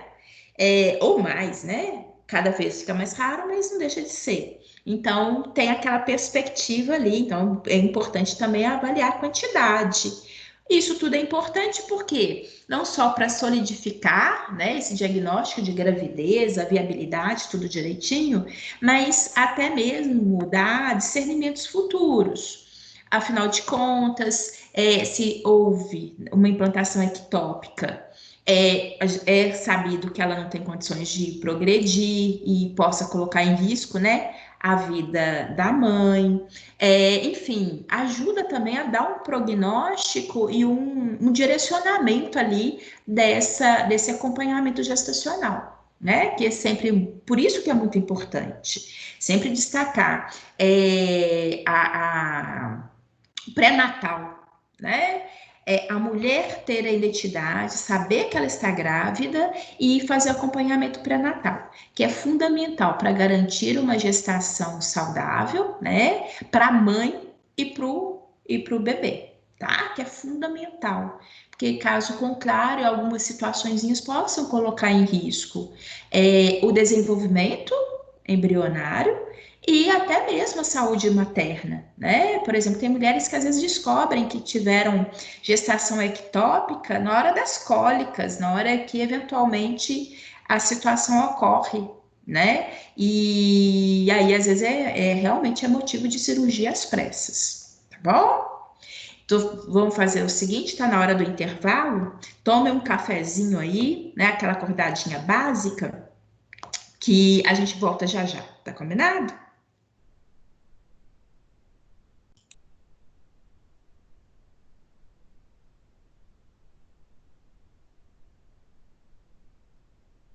Ou mais, né? Cada vez fica mais raro, mas não deixa de ser. Então, tem aquela perspectiva ali. Então, é importante também avaliar a quantidade. Isso tudo é importante porque não só para solidificar, né, esse diagnóstico de gravidez, a viabilidade, tudo direitinho, mas até mesmo dar discernimentos futuros. Afinal de contas, se houve uma implantação ectópica, é sabido que ela não tem condições de progredir e possa colocar em risco, né, a vida da mãe. Enfim, ajuda também a dar um prognóstico e um direcionamento ali desse acompanhamento gestacional. Né? Que é sempre, por isso que é muito importante, sempre destacar a pré-natal, né? A mulher ter a identidade, saber que ela está grávida e fazer acompanhamento pré-natal, que é fundamental para garantir uma gestação saudável, né? Para a mãe e para o bebê, tá? Que é fundamental. Porque, caso contrário, algumas situações possam colocar em risco o desenvolvimento embrionário e até mesmo a saúde materna, né? Por exemplo, tem mulheres que às vezes descobrem que tiveram gestação ectópica na hora das cólicas, na hora que eventualmente a situação ocorre, né? E aí às vezes realmente é motivo de cirurgia às pressas, tá bom? Então, vamos fazer o seguinte, tá na hora do intervalo, tome um cafezinho aí, né? Aquela acordadinha básica, que a gente volta já já, tá combinado?